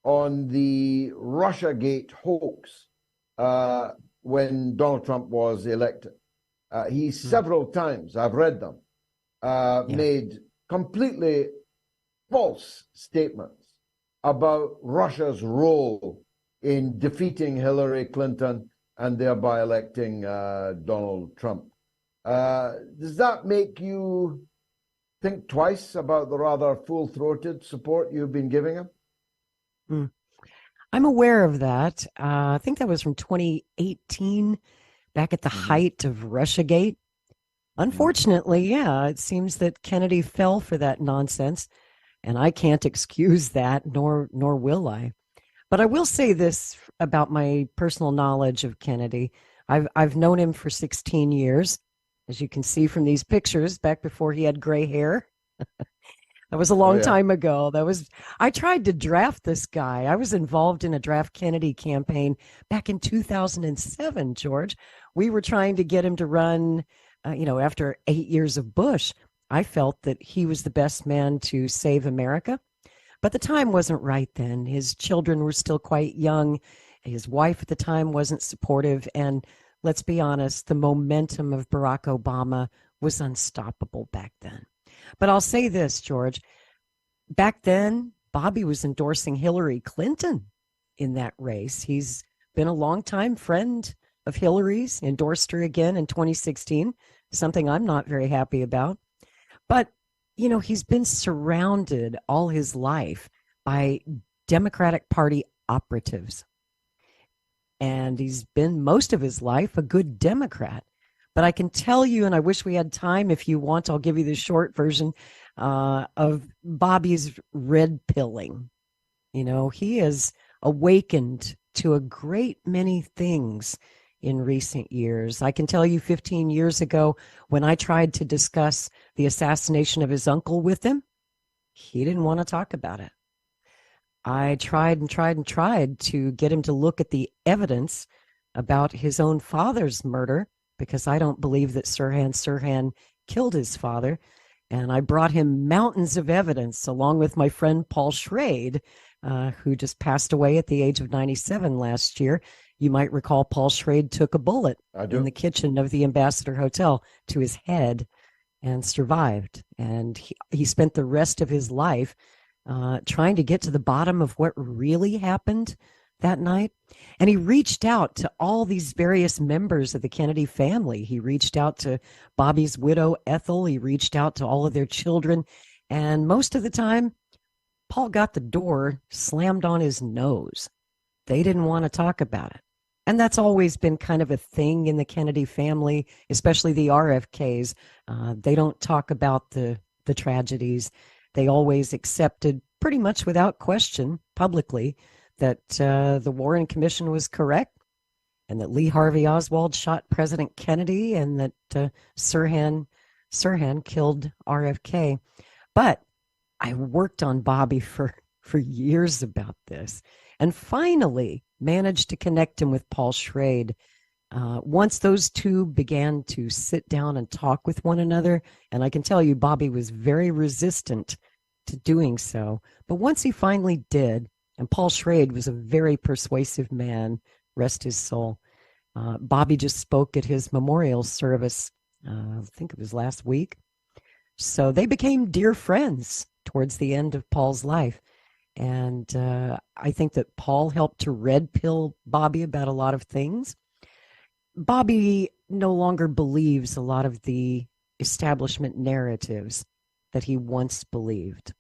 B: on the Russiagate hoax when Donald Trump was elected. He several times, I've read them, made completely false statements about Russia's role in defeating Hillary Clinton and thereby electing Donald Trump. Does that make you think twice about the rather full-throated support you've been giving him?
E: I'm aware of that. I think that was from 2018, back at the height of Russiagate. Unfortunately, it seems that Kennedy fell for that nonsense, and I can't excuse that, nor will I. But I will say this about my personal knowledge of Kennedy. I've known him for 16 years, as you can see from these pictures, back before he had gray hair. That was a long time ago. I tried to draft this guy. I was involved in a Draft Kennedy campaign back in 2007, George. We were trying to get him to run, after 8 years of Bush. I felt that he was the best man to save America. But the time wasn't right then. His children were still quite young. His wife at the time wasn't supportive. And let's be honest, the momentum of Barack Obama was unstoppable back then. But I'll say this, George, back then, Bobby was endorsing Hillary Clinton in that race. He's been a longtime friend of Hillary's, endorsed her again in 2016, something I'm not very happy about. But, you know, he's been surrounded all his life by Democratic Party operatives. And he's been most of his life a good Democrat. But I can tell you, and I wish we had time, if you want, I'll give you the short version of Bobby's red pilling. You know, he has awakened to a great many things in recent years. I can tell you 15 years ago, when I tried to discuss the assassination of his uncle with him, he didn't want to talk about it. I tried and tried and tried to get him to look at the evidence about his own father's murder, because I don't believe that Sirhan killed his father. And I brought him mountains of evidence, along with my friend Paul Schrade, who just passed away at the age of 97 last year. You might recall Paul Schrade took a bullet in the kitchen of the Ambassador Hotel to his head and survived. And he spent the rest of his life trying to get to the bottom of what really happened that night. And he reached out to all these various members of the Kennedy family. He reached out to Bobby's widow, Ethel. He reached out to all of their children. And most of the time, Paul got the door slammed on his nose. They didn't want to talk about it. And that's always been kind of a thing in the Kennedy family, especially the RFKs. They don't talk about the tragedies. They always accepted pretty much without question publicly that the Warren Commission was correct, and that Lee Harvey Oswald shot President Kennedy, and that Sirhan killed RFK. But I worked on Bobby for years about this, and finally managed to connect him with Paul Schrade. Once those two began to sit down and talk with one another, and I can tell you Bobby was very resistant to doing so, but once he finally did, and Paul Schrade was a very persuasive man, rest his soul. Bobby just spoke at his memorial service, I think it was last week. So they became dear friends towards the end of Paul's life. And I think that Paul helped to red pill Bobby about a lot of things. Bobby no longer believes a lot of the establishment narratives that he once believed.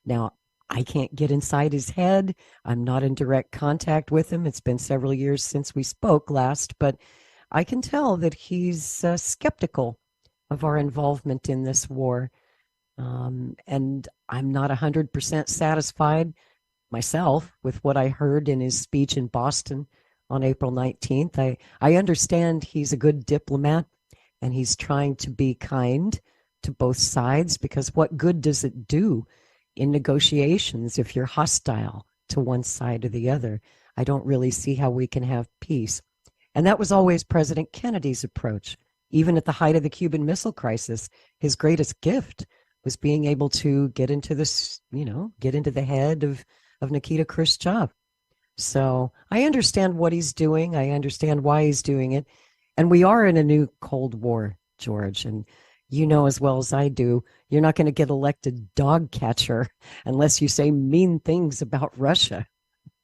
E: Now, I can't get inside his head. I'm not in direct contact with him. It's been several years since we spoke last, but I can tell that he's skeptical of our involvement in this war. And I'm not 100% satisfied myself with what I heard in his speech in Boston on April 19th. I understand he's a good diplomat and he's trying to be kind to both sides, because what good does it do in negotiations if you're hostile to one side or the other? I don't really see how we can have peace. And that was always President Kennedy's approach. Even at the height of the Cuban Missile Crisis, his greatest gift was being able to get into this, get into the head of Nikita Khrushchev. So I understand what he's doing. I understand why he's doing it. And we are in a new Cold War, George. And you know as well as I do, you're not going to get elected dog catcher unless you say mean things about Russia.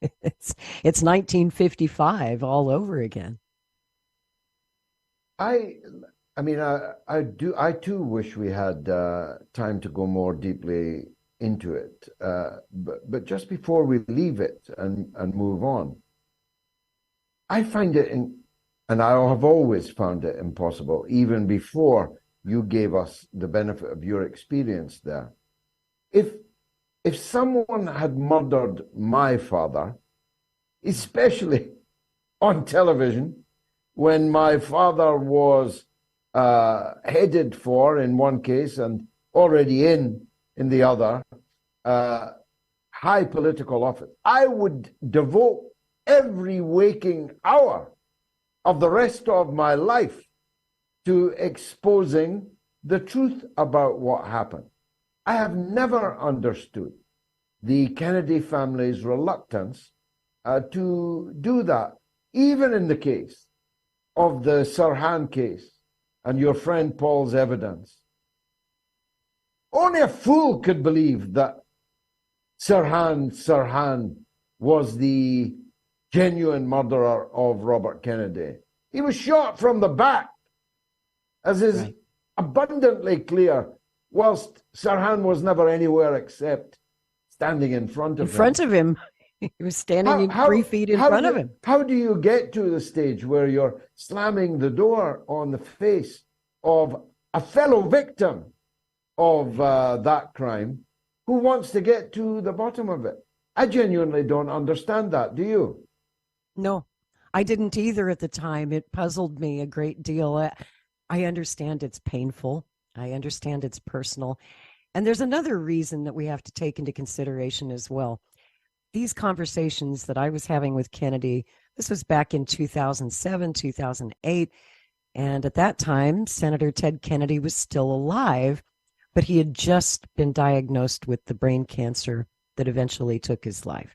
E: It's 1955 all over again.
B: I too wish we had time to go more deeply into it. But just before we leave it and move on, I find it, and I have always found it impossible, even before you gave us the benefit of your experience there. If someone had murdered my father, especially on television, when my father was headed for, in one case, and already in the other, high political office, I would devote every waking hour of the rest of my life to exposing the truth about what happened. I have never understood the Kennedy family's reluctance to do that, even in the case of the Sirhan case, and your friend Paul's evidence, only a fool could believe that Sirhan was the genuine murderer of Robert Kennedy. He was shot from the back, as is abundantly clear, whilst Sirhan was never anywhere except standing in front of him.
E: In front of him. He was standing 3 feet in front of him.
B: How do you get to the stage where you're slamming the door on the face of a fellow victim of that crime who wants to get to the bottom of it? I genuinely don't understand that. Do you?
E: No, I didn't either at the time. It puzzled me a great deal. I understand it's painful. I understand it's personal. And there's another reason that we have to take into consideration as well. These conversations that I was having with Kennedy, this was back in 2007, 2008. And at that time, Senator Ted Kennedy was still alive, but he had just been diagnosed with the brain cancer that eventually took his life.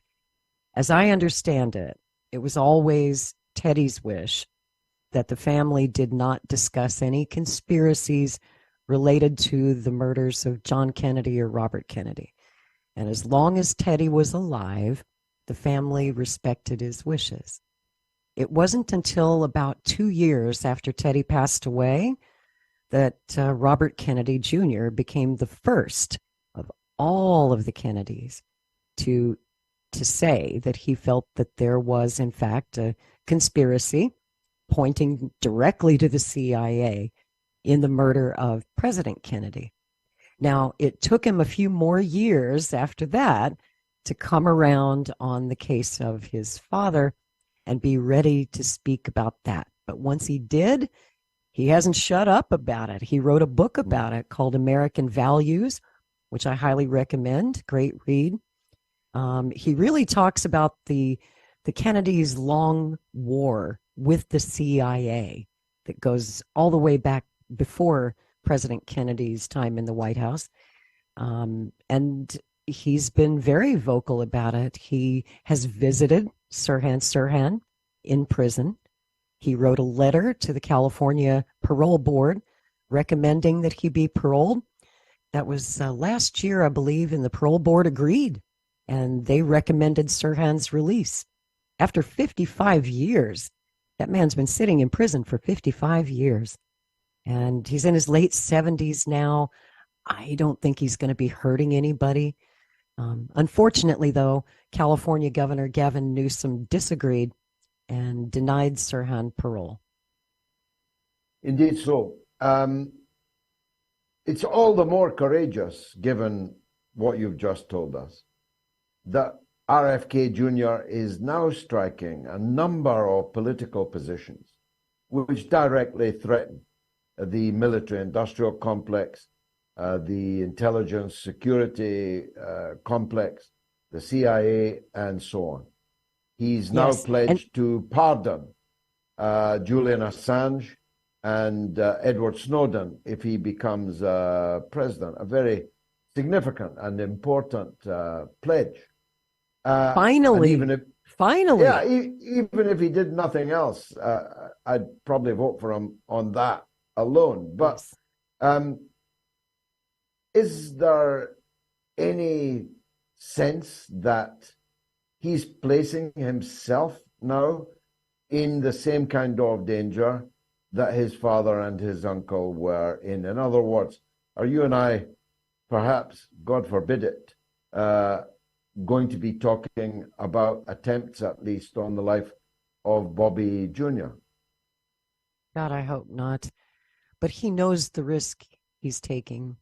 E: As I understand it, it was always Teddy's wish that the family did not discuss any conspiracies related to the murders of John Kennedy or Robert Kennedy. And as long as Teddy was alive, the family respected his wishes. It wasn't until about 2 years after Teddy passed away that Robert Kennedy Jr. became the first of all of the Kennedys to say that he felt that there was, in fact, a conspiracy pointing directly to the CIA in the murder of President Kennedy. Now, it took him a few more years after that to come around on the case of his father and be ready to speak about that. But once he did, he hasn't shut up about it. He wrote a book about it called American Values, which I highly recommend. Great read. He really talks about the Kennedys' long war with the CIA that goes all the way back before President Kennedy's time in the White House. And he's been very vocal about it. He has visited Sirhan in prison. He wrote a letter to the California Parole Board recommending that he be paroled. That was last year, I believe, and the parole board agreed, and they recommended Sirhan's release. After 55 years, that man's been sitting in prison for 55 years. And he's in his late 70s now. I don't think he's going to be hurting anybody. Unfortunately, though, California Governor Gavin Newsom disagreed and denied Sirhan parole.
B: Indeed so. It's all the more courageous, given what you've just told us, that RFK Jr. is now striking a number of political positions which directly threaten the military-industrial complex, the intelligence security complex, the CIA, and so on. He's now pledged to pardon Julian Assange and Edward Snowden if he becomes president. A very significant and important pledge.
E: Finally. Finally.
B: Yeah, even if he did nothing else, I'd probably vote for him on that alone. But is there any sense that he's placing himself now in the same kind of danger that his father and his uncle were in? In other words, are you and I, perhaps, God forbid it, going to be talking about attempts, at least, on the life of Bobby Jr.?
E: God, I hope not. But he knows the risk he's taking,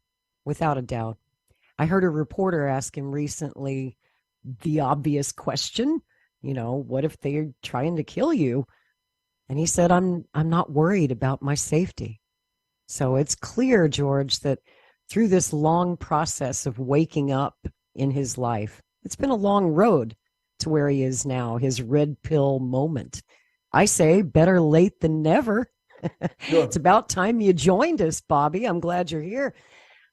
E: without a doubt. I heard a reporter ask him recently the obvious question, what if they're trying to kill you? And he said, I'm not worried about my safety. So it's clear, George, that through this long process of waking up in his life, it's been a long road to where he is now, his red pill moment. I say better late than never. Sure. It's about time you joined us, Bobby. I'm glad you're here.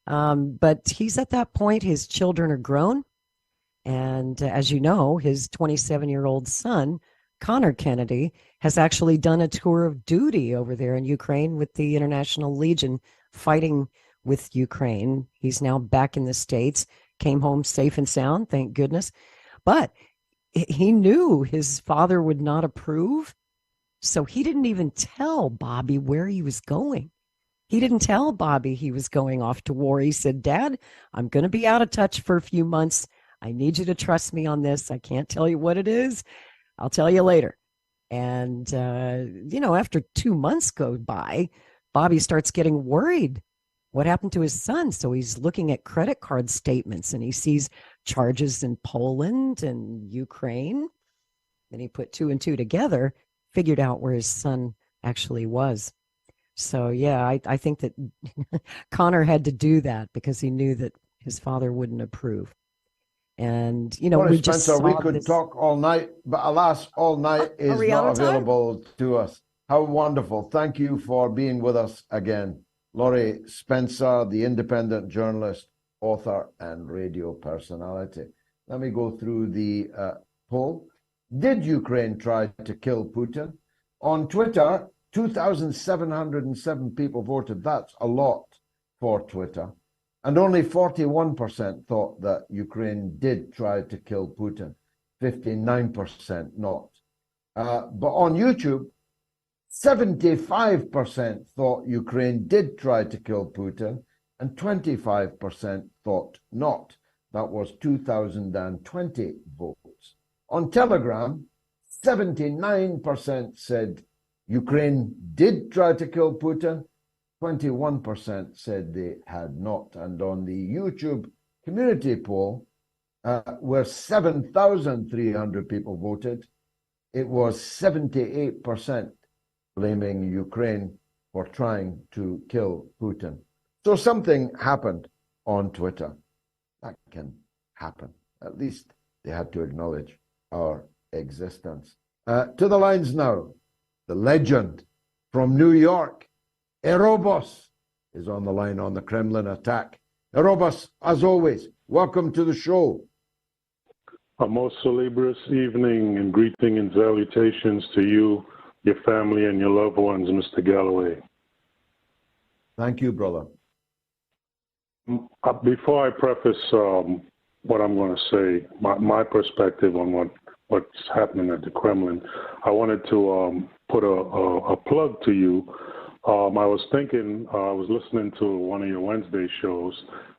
E: But he's at that point. His children are grown. And as you know, his 27-year-old son Connor Kennedy, has actually done a tour of duty over there in Ukraine with the International Legion fighting with Ukraine. He's now back in the States, came home safe and sound, thank goodness. But he knew his father would not approve, so he didn't even tell Bobby where he was going. He didn't tell Bobby he was going off to war. He said, Dad, I'm going to be out of touch for a few months. I need you to trust me on this. I can't tell you what it is. I'll tell you later. And, after 2 months go by, Bobby starts getting worried. What happened to his son? So he's looking at credit card statements and he sees charges in Poland and Ukraine. Then he put 2 and 2 together, figured out where his son actually was. So, yeah, I think that Connor had to do that because he knew that his father wouldn't approve. And, we just
B: Spencer, we
E: saw
B: could
E: this...
B: talk all night, but alas, all night is not available to us. How wonderful. Thank you for being with us again. Laurie Spencer, the independent journalist, author, and radio personality. Let me go through the poll. Did Ukraine try to kill Putin? On Twitter, 2,707 people voted. That's a lot for Twitter. And only 41% thought that Ukraine did try to kill Putin. 59% not. But on YouTube, 75% thought Ukraine did try to kill Putin, and 25% thought not. That was 2,020 votes. On Telegram, 79% said Ukraine did try to kill Putin, 21% said they had not. And on the YouTube community poll, where 7,300 people voted, it was 78% blaming Ukraine for trying to kill Putin. So something happened on Twitter. That can happen. At least they had to acknowledge our existence. To the lines now. The legend from New York, Erebos, is on the line on the Kremlin attack. Erebos, as always, welcome to the show.
F: A most salubrious evening and greeting and salutations to you, your family, and your loved ones, Mr. Galloway.
B: Thank you, brother.
F: Before I preface what I'm going to say, my perspective on what's happening at the Kremlin, I wanted to put a plug to you. I was listening to one of your Wednesday shows,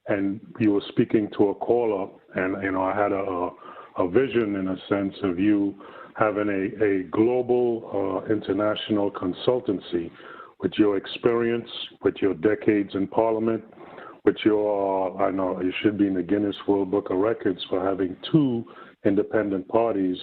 F: and you were speaking to a caller, and I had a vision, in a sense, of you having a global international consultancy with your experience, with your decades in Parliament, with your, I know you should be in the Guinness World Book of Records for having 2 independent parties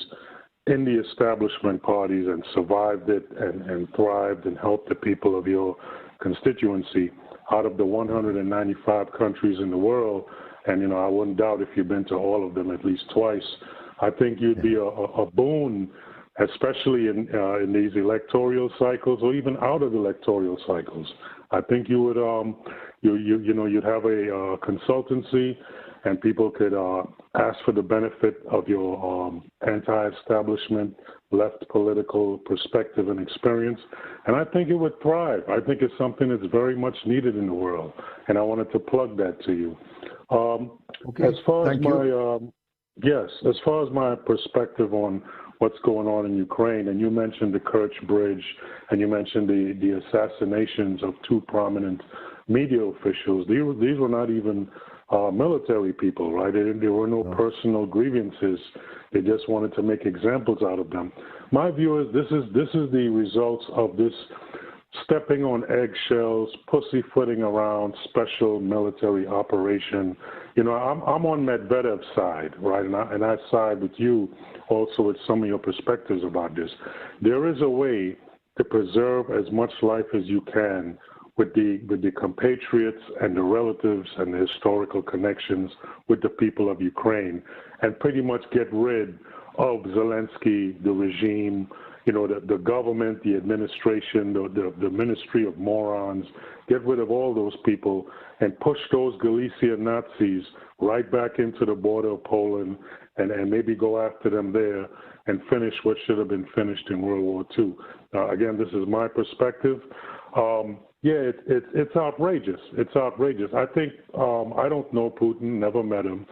F: in the establishment parties and survived it and thrived and helped the people of your constituency out of the 195 countries in the world. And, I wouldn't doubt if you've been to all of them at least twice. I think you'd be a boon, especially in these electoral cycles or even out of electoral cycles. I think you would, you'd have a consultancy, and people could ask for the benefit of your anti-establishment, left political perspective and experience, and I think it would thrive. I think it's something that's very much needed in the world, and I wanted to plug that to you.
B: Okay.
F: As far as
B: Thank you.
F: Yes, as far as my perspective on what's going on in Ukraine, and you mentioned the Kerch Bridge, and you mentioned the assassinations of 2 prominent media officials. These were not even military people, right? There were no personal grievances. They just wanted to make examples out of them. My view is this is the results of this stepping on eggshells, pussyfooting around special military operation. I'm on Medvedev's side, right? And I side with you also with some of your perspectives about this. There is a way to preserve as much life as you can with the compatriots and the relatives and the historical connections with the people of Ukraine, and pretty much get rid of Zelensky, the regime, the government, the administration, the ministry of morons. Get rid of all those people and push those Galician Nazis right back into the border of Poland and maybe go after them there and finish what should have been finished in World War II. Again, this is my perspective. Yeah, it's outrageous. It's outrageous. I think, I don't know Putin, never met him,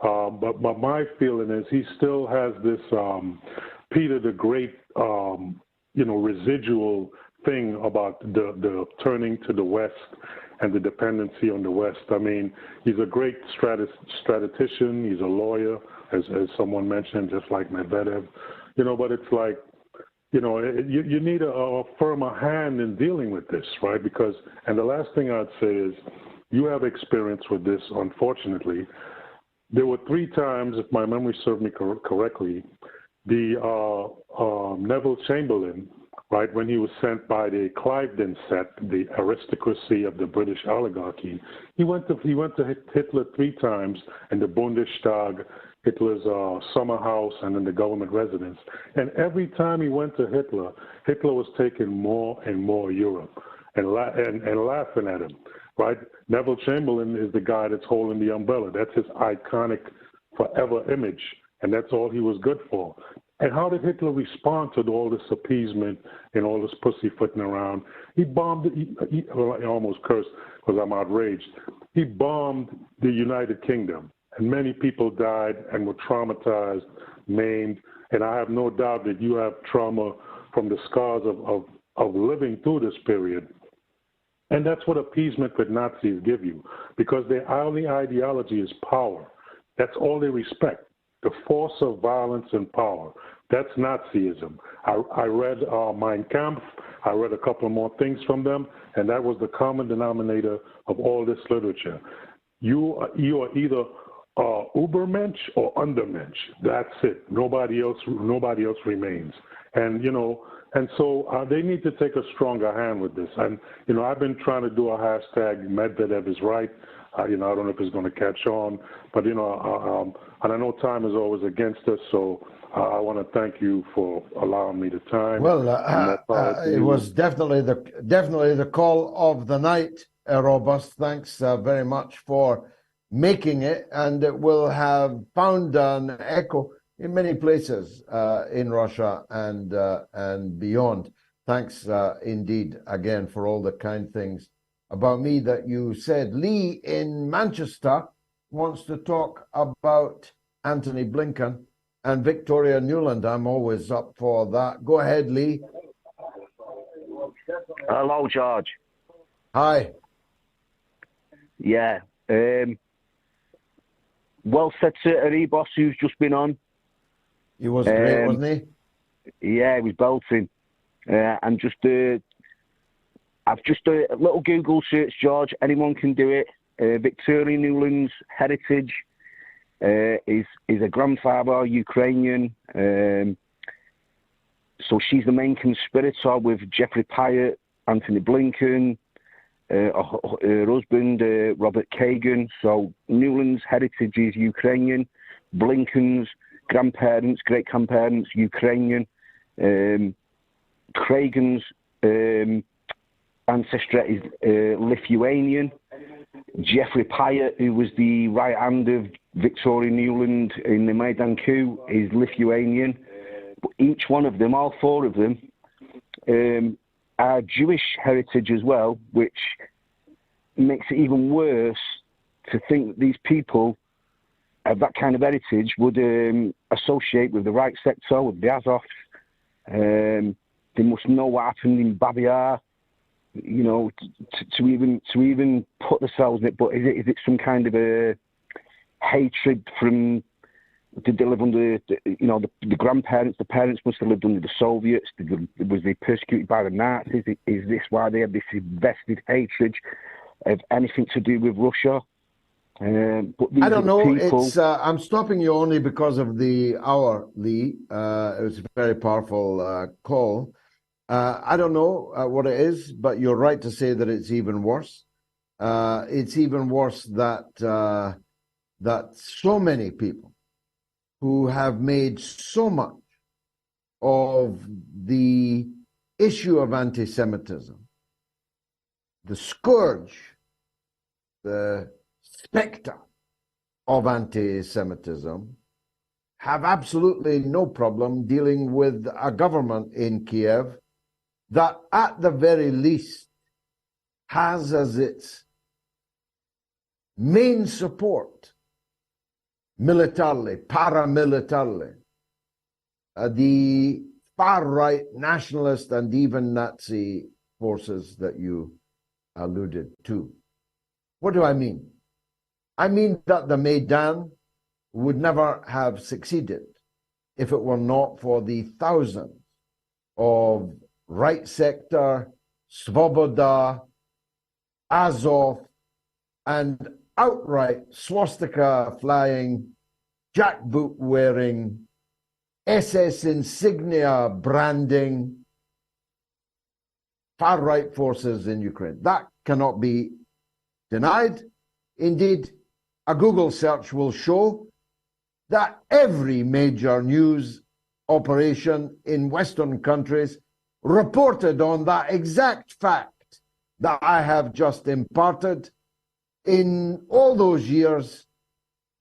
F: but my feeling is he still has this Peter the Great, residual thing about the turning to the West and the dependency on the West. I mean, he's a great statistician. He's a lawyer, as someone mentioned, just like Medvedev. But it's like, you need a firmer hand in dealing with this, right? Because, and the last thing I'd say is, you have experience with this, unfortunately. There were 3 times, if my memory served me correctly, the Neville Chamberlain, right, when he was sent by the Cliveden set, the aristocracy of the British oligarchy, he went to Hitler 3 times in the Bundestag, Hitler's summer house, and in the government residence. And every time he went to Hitler, Hitler was taking more and more Europe and laughing at him, right? Neville Chamberlain is the guy that's holding the umbrella. That's his iconic forever image, and that's all he was good for. And how did Hitler respond to all this appeasement and all this pussyfooting around? He bombed, I almost cursed because I'm outraged. He bombed the United Kingdom, and many people died and were traumatized, maimed, and I have no doubt that you have trauma from the scars of living through this period. And that's what appeasement with Nazis give you, because their only ideology is power. That's all they respect. The force of violence and power. That's Nazism. I read Mein Kampf. I read a couple more things from them, and that was the common denominator of all this literature. You are either Übermensch or Undermensch. That's it. Nobody else remains. And and so they need to take a stronger hand with this. And I've been trying to do a hashtag Medvedev is right. I don't know if it's going to catch on, but and I know time is always against us, so I want to thank you for allowing me the time.
B: Well, it was definitely the call of the night, Robust. Thanks very much for making it, and it will have found an echo in many places in Russia and beyond. Thanks indeed again for all the kind things about me that you said. Lee in Manchester wants to talk about Anthony Blinken and Victoria Nuland. I'm always up for that. Go ahead, Lee.
G: Hello, George.
B: Hi.
G: Yeah. Well said to Erebos, who's just been on.
B: He was great, wasn't he?
G: Yeah, he was belting. And just I've just a little Google search, George. Anyone can do it. Victoria Nuland's heritage is a grandfather, Ukrainian. So she's the main conspirator with Jeffrey Pyatt, Anthony Blinken, her husband, Robert Kagan. So Nuland's heritage is Ukrainian. Blinken's grandparents, great-grandparents, Ukrainian. Kagan's ancestry is Lithuanian. Jeffrey Pyatt, who was the right hand of Victoria Nuland in the Maidan coup, is Lithuanian. But each one of them, all 4 of them, are Jewish heritage as well, which makes it even worse to think that these people of that kind of heritage would associate with the right sector, with the Azovs. They must know what happened in Babi Yar, to even put themselves in it. But is it some kind of a hatred from? Did they live under the grandparents? The parents must have lived under the Soviets. Was they persecuted by the Nazis? Is this why they have this vested hatred of anything to do with Russia? But I
B: don't know.
G: People...
B: It's I'm stopping you only because of the hour, Lee. It was a very powerful call. I don't know what it is, but you're right to say that it's even worse. It's even worse that so many people who have made so much of the issue of anti-Semitism, the scourge, the specter of anti-Semitism, have absolutely no problem dealing with a government in Kiev that, at the very least, has as its main support, militarily, paramilitarily, the far-right nationalist and even Nazi forces that you alluded to. What do I mean? I mean that the Maidan would never have succeeded if it were not for the thousands of right sector, Svoboda, Azov, and outright swastika-flying, jackboot-wearing, SS insignia branding, far-right forces in Ukraine. That cannot be denied. Indeed, a Google search will show that every major news operation in Western countries reported on that exact fact that I have just imparted in all those years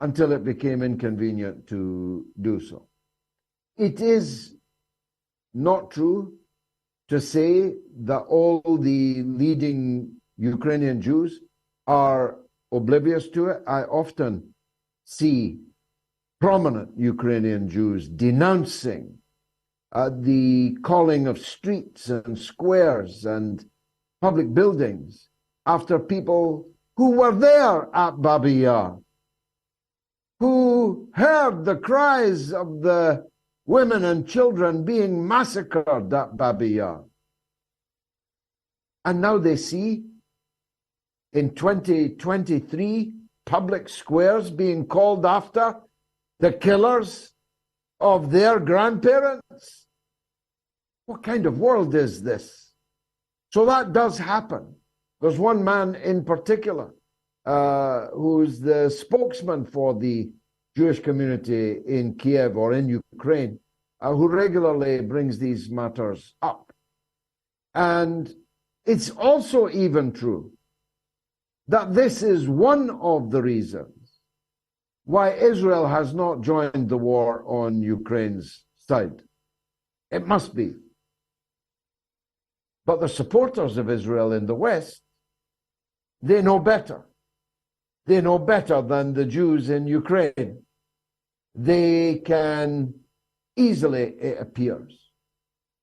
B: until it became inconvenient to do so. It is not true to say that all the leading Ukrainian Jews are oblivious to it. I often see prominent Ukrainian Jews denouncing the calling of streets and squares and public buildings after people who were there at Babi Yar, who heard the cries of the women and children being massacred at Babi Yar. And now they see in 2023 public squares being called after the killers of their grandparents. What kind of world is this? So that does happen. There's one man in particular who's the spokesman for the Jewish community in Kiev or in Ukraine, who regularly brings these matters up. And it's also even true that this is one of the reasons why Israel has not joined the war on Ukraine's side. It must be. But the supporters of Israel in the West, they know better. They know better than the Jews in Ukraine. They can easily, it appears,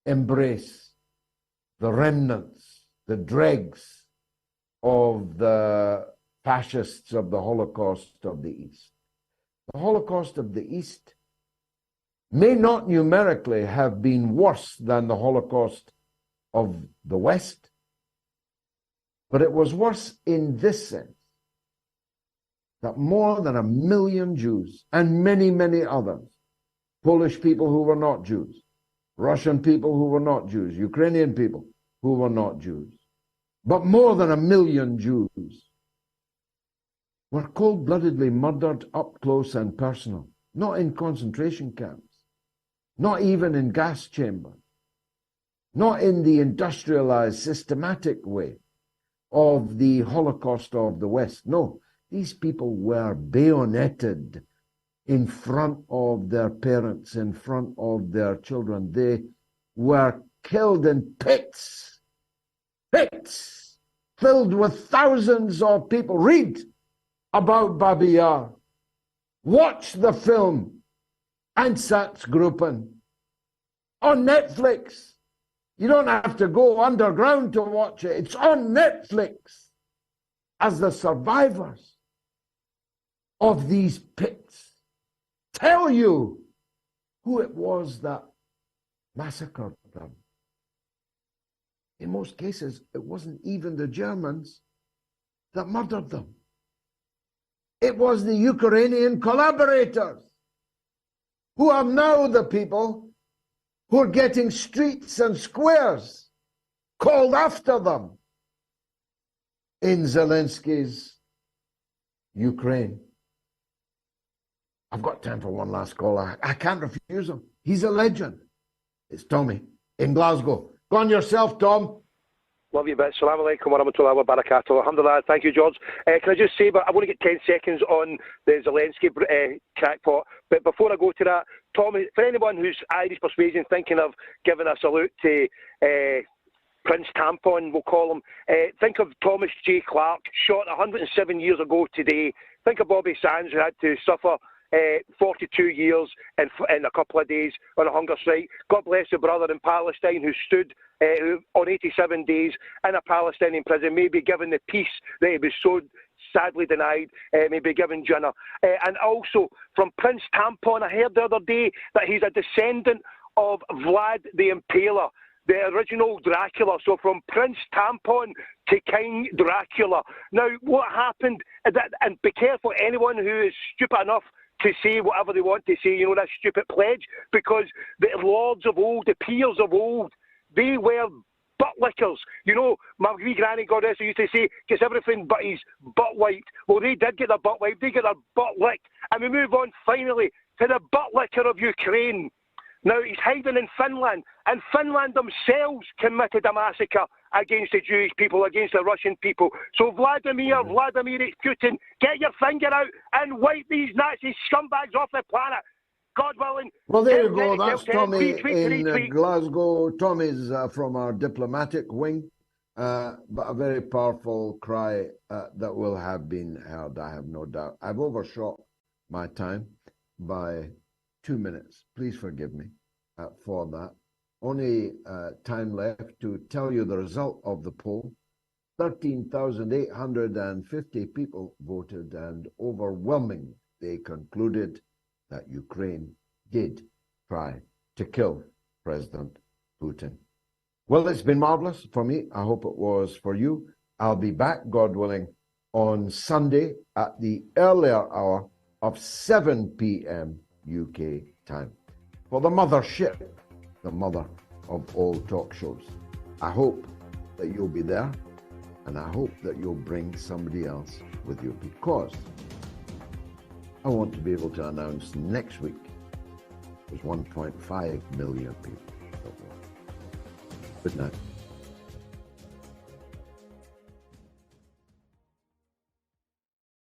B: embrace the remnants, the dregs of the fascists of the Holocaust of the East. The Holocaust of the East may not numerically have been worse than the Holocaust of the West, but it was worse in this sense, that more than 1 million Jews and many, many others, Polish people who were not Jews, Russian people who were not Jews, Ukrainian people who were not Jews, but more than 1 million Jews were cold-bloodedly murdered up close and personal, not in concentration camps, not even in gas chambers, not in the industrialized, systematic way of the Holocaust of the West. No, these people were bayoneted in front of their parents, in front of their children. They were killed in pits filled with thousands of people. Read about Babi Yar. Watch the film Einsatzgruppen on Netflix. You don't have to go underground to watch it. It's on Netflix. As the survivors of these pits tell you who it was that massacred them. In most cases, it wasn't even the Germans that murdered them. It was the Ukrainian collaborators who are now the people who are getting streets and squares called after them in Zelensky's Ukraine. I've got time for one last call. I can't refuse him. He's a legend. It's Tommy in Glasgow. Go on yourself, Tom.
H: Love you, bit. Salaam alaikum wa rahmatullahi wa barakatuh. Alhamdulillah. Thank you, George. Can I just say, but I want to get 10 seconds on the Zelensky crackpot. But before I go to that, Tom, for anyone who's Irish persuasion thinking of giving a salute to Prince Tampon, we'll call him, think of Thomas J. Clark, shot 107 years ago today. Think of Bobby Sands, who had to suffer 42 years in a couple of days on a hunger strike. God bless the brother in Palestine who stood on 87 days in a Palestinian prison, maybe given the peace that he was so sadly denied, maybe given Jinnah. And also from Prince Tampon, I heard the other day that he's a descendant of Vlad the Impaler, the original Dracula. So from Prince Tampon to King Dracula. Now, what happened, and be careful anyone who is stupid enough to say whatever they want to say, you know, that stupid pledge, because the lords of old, the peers of old, they were butt lickers. You know, my wee granny goddess used to say, gets everything but his butt wiped. Well, they did get their butt wiped, they get their butt licked. And we move on finally to the butt licker of Ukraine. Now, he's hiding in Finland, and Finland themselves committed a massacre against the Jewish people, against the Russian people. So Vladimir Putin, get your finger out and wipe these Nazi scumbags off the planet. God willing.
B: Well, there you go. That's Tommy in Glasgow. Tommy's from our diplomatic wing, but a very powerful cry that will have been heard, I have no doubt. I've overshot my time by 2 minutes. Please forgive me for that. Only time left to tell you the result of the poll. 13,850 people voted, and overwhelmingly they concluded that Ukraine did try to kill President Putin. Well, it's been marvelous for me. I hope it was for you. I'll be back, God willing, on Sunday at the earlier hour of 7 p.m. UK time for the mothership, the mother of all talk shows. I hope that you'll be there, and I hope that you'll bring somebody else with you, because I want to be able to announce next week there's 1.5 million people. Good night.